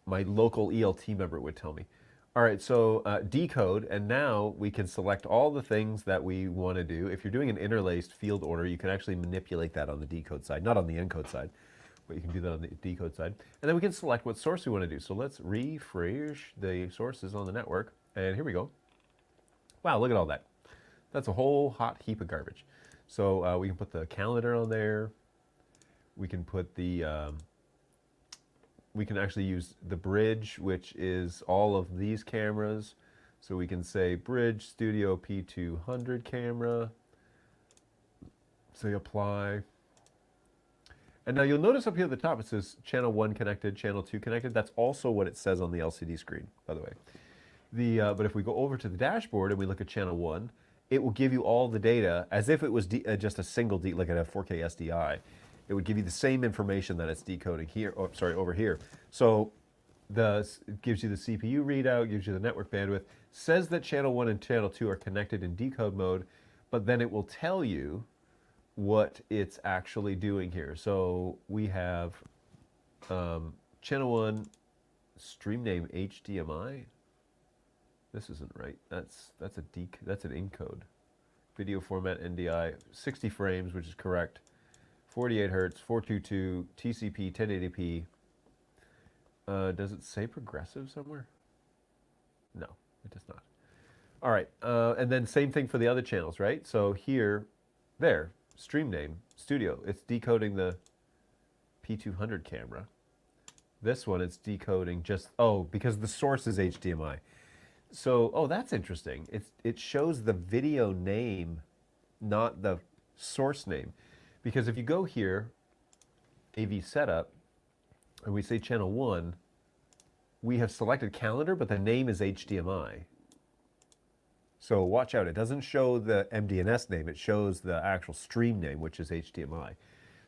my local ELT member would tell me. All right, so decode, and now we can select all the things that we want to do. If you're doing an interlaced field order, you can actually manipulate that on the decode side, not on the encode side, but you can do that on the decode side. And then we can select what source we want to do. So let's refresh the sources on the network, and here we go. Wow, look at all that. That's a whole hot heap of garbage. So we can put the calendar on there. We can put the, we can actually use the bridge, which is all of these cameras. So we can say bridge studio P200 camera, say apply. And now you'll notice up here at the top, it says channel 1 connected, channel 2 connected. That's also what it says on the LCD screen, by the way. But if we go over to the dashboard and we look at channel 1, it will give you all the data as if it was just a single, like a 4K SDI. It would give you the same information that it's decoding here, or sorry, over here. So it gives you the CPU readout, gives you the network bandwidth, says that channel 1 and channel 2 are connected in decode mode, but then it will tell you what it's actually doing here. So we have channel 1 stream name HDMI. This isn't right. That's an encode. Video format NDI 60 frames, which is correct. 48 hertz, 422, TCP, 1080p. Does it say progressive somewhere? No, it does not. All right, and then same thing for the other channels, right? So here, there, stream name, studio. It's decoding the P200 camera. This one, it's decoding just, oh, because the source is HDMI. So, oh, that's interesting. It shows the video name, not the source name. Because if you go here, AV setup, and we say channel 1, we have selected calendar, but the name is HDMI. So watch out, it doesn't show the MDNS name, it shows the actual stream name, which is HDMI.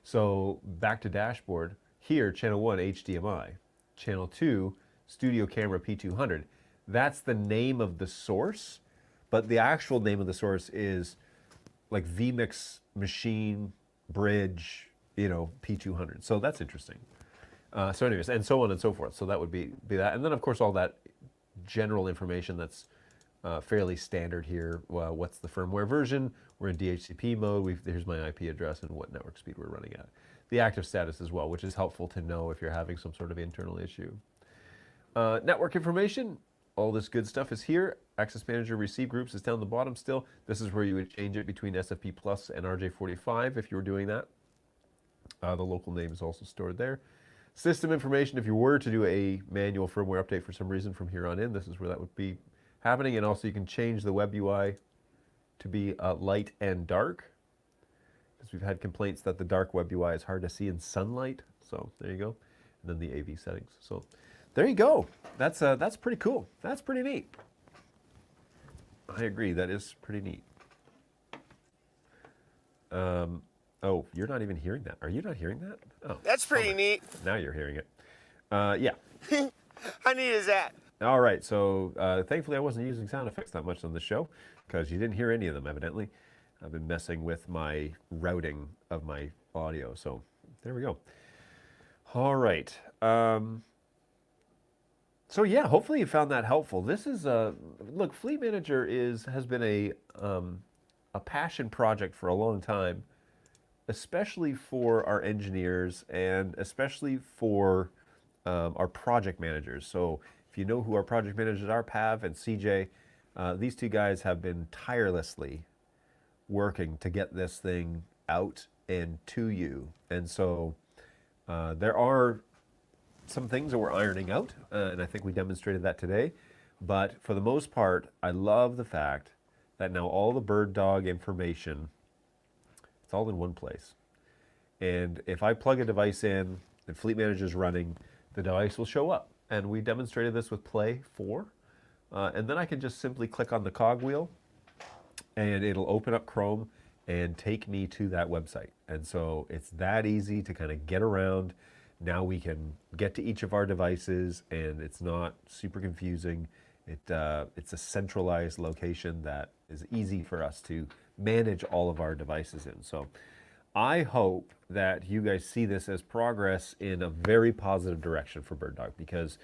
So back to dashboard, here, channel 1, HDMI. Channel 2, studio camera P200. That's the name of the source, but the actual name of the source is like vMix machine bridge, P200. So that's interesting. So anyways, and so on and so forth. So that would be that. And then of course all that general information that's fairly standard here. What's the firmware version? We're in DHCP mode. Here's my IP address and what network speed we're running at. The active status as well, which is helpful to know if you're having some sort of internal issue. Network information. All this good stuff is here. Access Manager receive groups is down the bottom still. This is where you would change it between SFP Plus and RJ45 if you were doing that. The local name is also stored there. System information, if you were to do a manual firmware update for some reason from here on in, this is where that would be happening. And also you can change the web UI to be light and dark, because we've had complaints that the dark web UI is hard to see in sunlight. So there you go. And then the AV settings. So there you go. That's pretty cool. That's pretty neat. I agree. That is pretty neat. Oh, you're not even hearing that. Are you not hearing that? Oh, that's pretty neat. Now you're hearing it. Yeah. How neat is that? All right. So thankfully, I wasn't using sound effects that much on the show because you didn't hear any of them, evidently. I've been messing with my routing of my audio. So there we go. All right. So yeah, hopefully you found that helpful. This is look, Fleet Manager has been a passion project for a long time, especially for our engineers and especially for our project managers. So if you know who our project managers are, Pav and CJ, these two guys have been tirelessly working to get this thing out and to you. And so there are some things that we're ironing out, and I think we demonstrated that today. But for the most part, I love the fact that now all the BirdDog information, it's all in one place. And if I plug a device in and Fleet Manager's running, the device will show up. And we demonstrated this with Play 4. And then I can just simply click on the cogwheel and it'll open up Chrome and take me to that website. And so it's that easy to kind of get around. Now we can get to each of our devices and it's not super confusing. It's a centralized location that is easy for us to manage all of our devices in. So I hope that you guys see this as progress in a very positive direction for BirdDog, because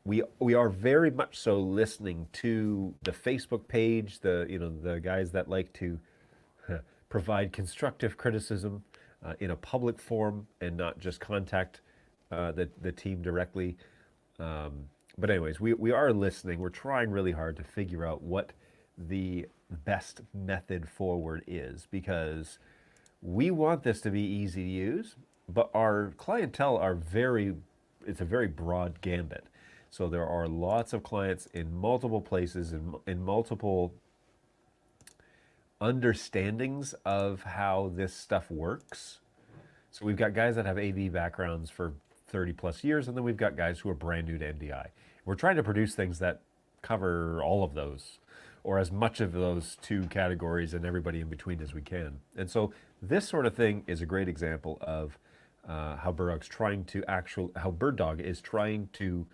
we are very much so listening to the Facebook page, the guys that like to provide constructive criticism in a public forum and not just contact the team directly. But anyways, we are listening. We're trying really hard to figure out what the best method forward is, because we want this to be easy to use, but our clientele it's a very broad gambit. So there are lots of clients in multiple places, in multiple understandings of how this stuff works. So we've got guys that have AV backgrounds for 30 plus years, and then we've got guys who are brand new to NDI. We're trying to produce things that cover all of those, or as much of those two categories and everybody in between as we can. And so this sort of thing is a great example of how BirdDog is trying to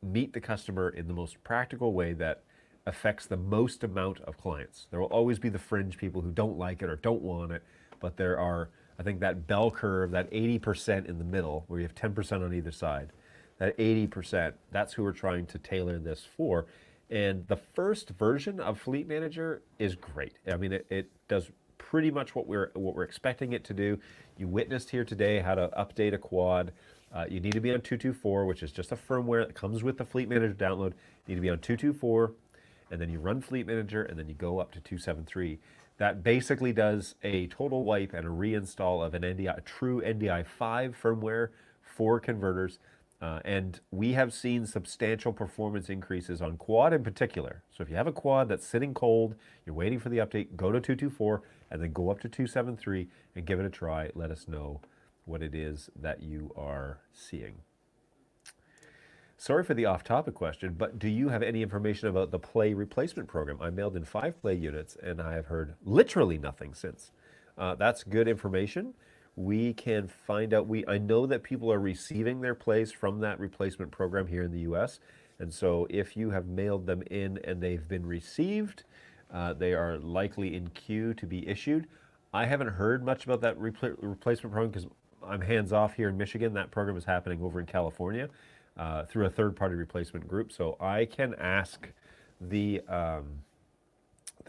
meet the customer in the most practical way that affects the most amount of clients. There will always be the fringe people who don't like it or don't want it, but there are, I think, that bell curve, that 80% in the middle, where you have 10% on either side, that 80%, that's who we're trying to tailor this for. And the first version of Fleet Manager is great. I mean, it does pretty much what we're expecting it to do. You witnessed here today how to update a quad. You need to be on 224, which is just a firmware that comes with the Fleet Manager download. You need to be on 224, and then you run Fleet Manager, and then you go up to 273. That basically does a total wipe and a reinstall of a true NDI 5 firmware for converters. And we have seen substantial performance increases on quad in particular. So if you have a quad that's sitting cold, you're waiting for the update, go to 224 and then go up to 273 and give it a try. Let us know what it is that you are seeing. Sorry for the off-topic question, but do you have any information about the Play replacement program? I mailed in 5 Play units and I have heard literally nothing since. That's good information. We can find out. I know that people are receiving their Plays from that replacement program here in the US. And so if you have mailed them in and they've been received, they are likely in queue to be issued. I haven't heard much about that replacement program because I'm hands off here in Michigan. That program is happening over in California through a third-party replacement group. So I can ask the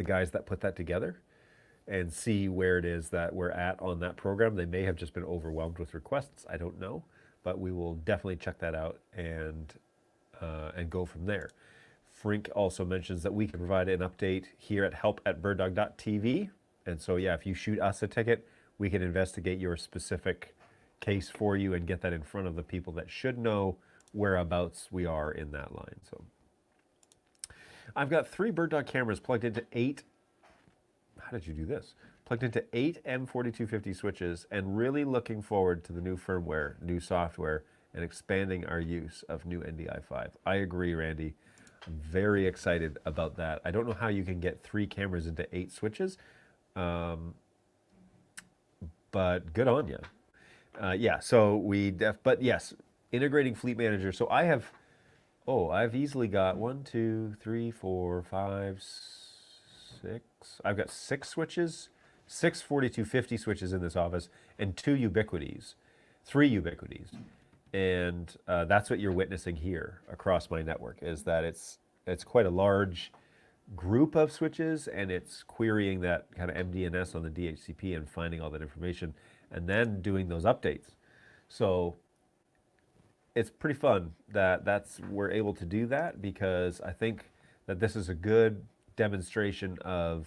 guys that put that together and see where it is that we're at on that program. They may have just been overwhelmed with requests. I don't know, but we will definitely check that out and go from there. Frink also mentions that we can provide an update here at help@birddog.tv. And so, yeah, if you shoot us a ticket, we can investigate your specific case for you and get that in front of the people that should know whereabouts we are in that line. So I've got 3 BirdDog cameras plugged into 8. How did you do this? Plugged into 8 M4250 switches and really looking forward to the new firmware, new software, and expanding our use of new NDI 5. I agree, Randy. I'm very excited about that. I don't know how you can get 3 cameras into 8 switches, but good on you. Yeah, so but yes, integrating Fleet Manager. So I've easily got 1, 2, 3, 4, 5, 6. I've got 6 switches, 6 4250 switches in this office, and 2 ubiquities, 3 ubiquities. And that's what you're witnessing here across my network, is that it's quite a large group of switches, and it's querying that kind of MDNS on the DHCP and finding all that information and then doing those updates. So it's pretty fun that we're able to do that, because I think that this is a good demonstration of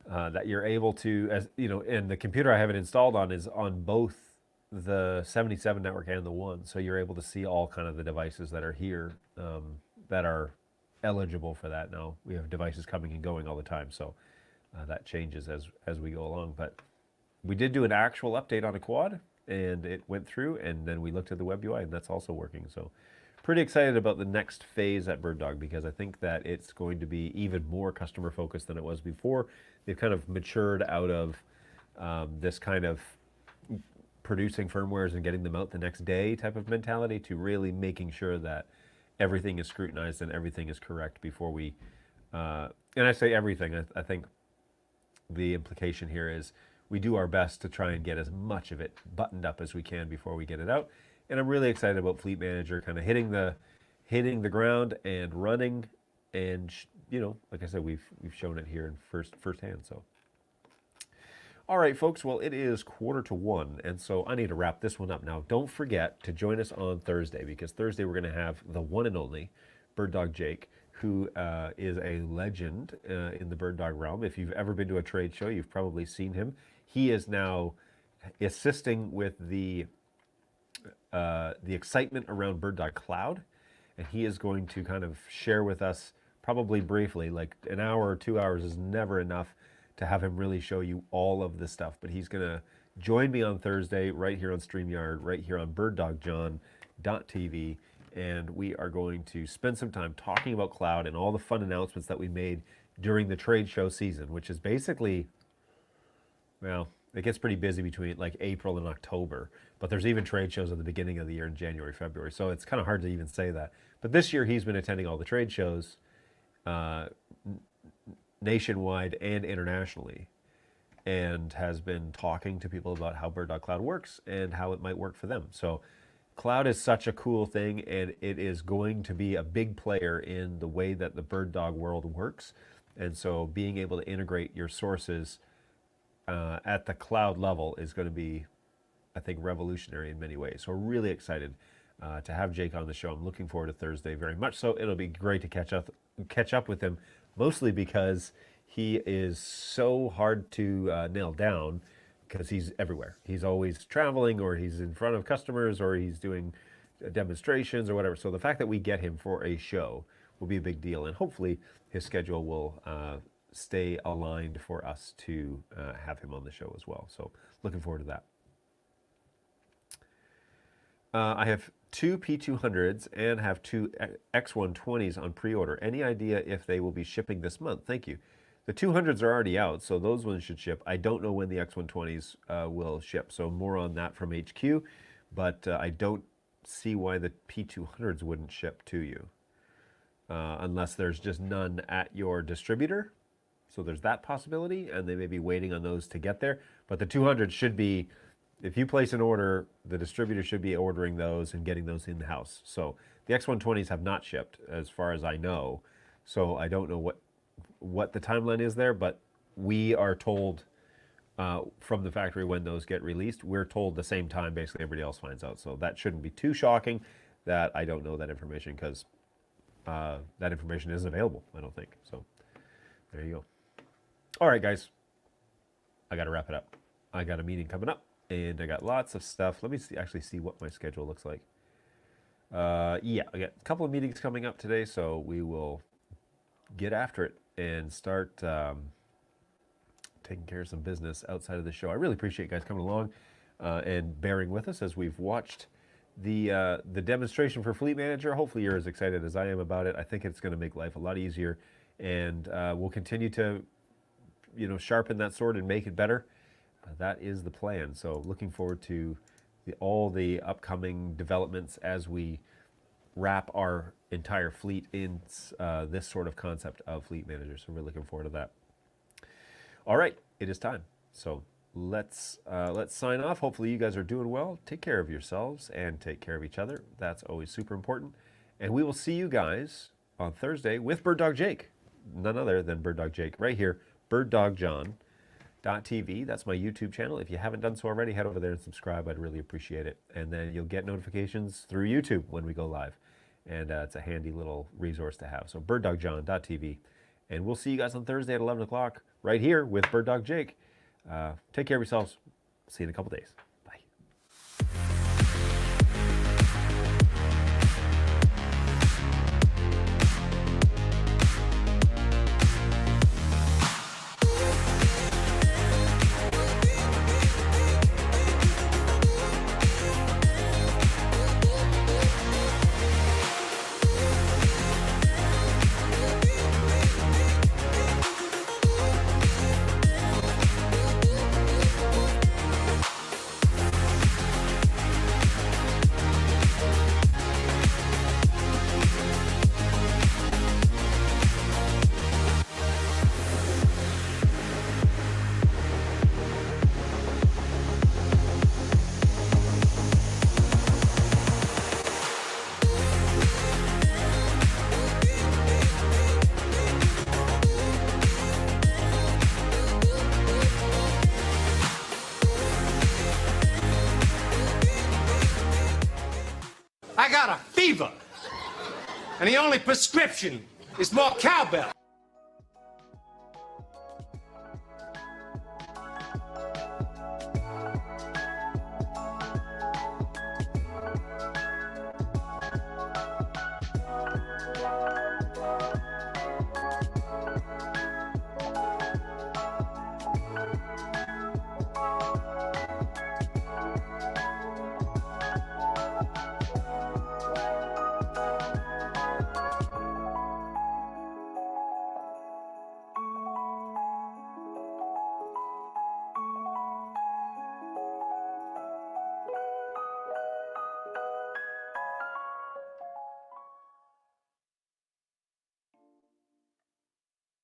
that you're able to, as you know, and the computer I have it installed on is on both the 77 network and the one, so you're able to see all kind of the devices that are here that are eligible for that. Now we have devices coming and going all the time, so that changes as we go along. But we did do an actual update on a quad, and it went through, and then we looked at the web UI, and that's also working. So pretty excited about the next phase at BirdDog, because I think that it's going to be even more customer focused than it was before. They've kind of matured out of this kind of producing firmwares and getting them out the next day type of mentality to really making sure that everything is scrutinized and everything is correct before we, and I say everything, I think the implication here is we do our best to try and get as much of it buttoned up as we can before we get it out. And I'm really excited about Fleet Manager kind of hitting the ground and running, and you know, like I said, we've shown it here in firsthand. So, all right, folks. Well, it is 1:45, and so I need to wrap this one up now. Don't forget to join us on Thursday, because Thursday we're going to have the one and only BirdDog Jake, who is a legend in the BirdDog realm. If you've ever been to a trade show, you've probably seen him. He is now assisting with the excitement around BirdDog Cloud, and he is going to kind of share with us, probably briefly, like an hour or 2 hours is never enough to have him really show you all of this stuff. But he's going to join me on Thursday right here on StreamYard, right here on BirdDogJohn.tv, and we are going to spend some time talking about cloud and all the fun announcements that we made during the trade show season, which is basically, well, it gets pretty busy between like April and October, but there's even trade shows at the beginning of the year in January, February. So it's kind of hard to even say that. But this year he's been attending all the trade shows nationwide and internationally, and has been talking to people about how BirdDog Cloud works and how it might work for them. So cloud is such a cool thing, and it is going to be a big player in the way that the BirdDog world works. And so being able to integrate your sources at the cloud level is going to be, I think, revolutionary in many ways. So we're really excited to have Jake on the show. I'm looking forward to Thursday very much. So it'll be great to catch up with him, mostly because he is so hard to nail down, because he's everywhere. He's always traveling, or he's in front of customers, or he's doing demonstrations or whatever. So the fact that we get him for a show will be a big deal, and hopefully his schedule will stay aligned for us to have him on the show as well. So looking forward to that. I have 2 P200s and have 2 X120s on pre-order. Any idea if they will be shipping this month? Thank you. The 200s are already out, so those ones should ship. I don't know when the X120s will ship, so more on that from HQ, but I don't see why the P200s wouldn't ship to you, unless there's just none at your distributor. So there's that possibility, and they may be waiting on those to get there. But the 200 should be, if you place an order, the distributor should be ordering those and getting those in the house. So the X120s have not shipped, as far as I know. So I don't know what the timeline is there, but we are told from the factory when those get released. We're told the same time basically everybody else finds out. So that shouldn't be too shocking that I don't know that information, because that information isn't available, I don't think. So there you go. All right, guys, I got to wrap it up. I got a meeting coming up, and I got lots of stuff. Let me actually see what my schedule looks like. Yeah, I got a couple of meetings coming up today, so we will get after it and start taking care of some business outside of the show. I really appreciate you guys coming along and bearing with us as we've watched the demonstration for Fleet Manager. Hopefully you're as excited as I am about it. I think it's going to make life a lot easier, and we'll continue to, you know, sharpen that sword and make it better. That is the plan. So looking forward to all the upcoming developments as we wrap our entire fleet in this sort of concept of Fleet Manager. So we're looking forward to that. All right, it is time. So let's sign off. Hopefully you guys are doing well. Take care of yourselves and take care of each other. That's always super important. And we will see you guys on Thursday with BirdDog Jake. none other than BirdDog Jake right here, birddogjohn.tv. That's my YouTube channel. If you haven't done so already, head over there and subscribe. I'd really appreciate it. And then you'll get notifications through YouTube when we go live. And it's a handy little resource to have. So birddogjohn.tv. And we'll see you guys on Thursday at 11 o'clock right here with BirdDog Jake. Take care of yourselves. See you in a couple days. Bye. I got a fever, and the only prescription is more cowbell.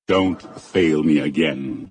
Don't fail me again.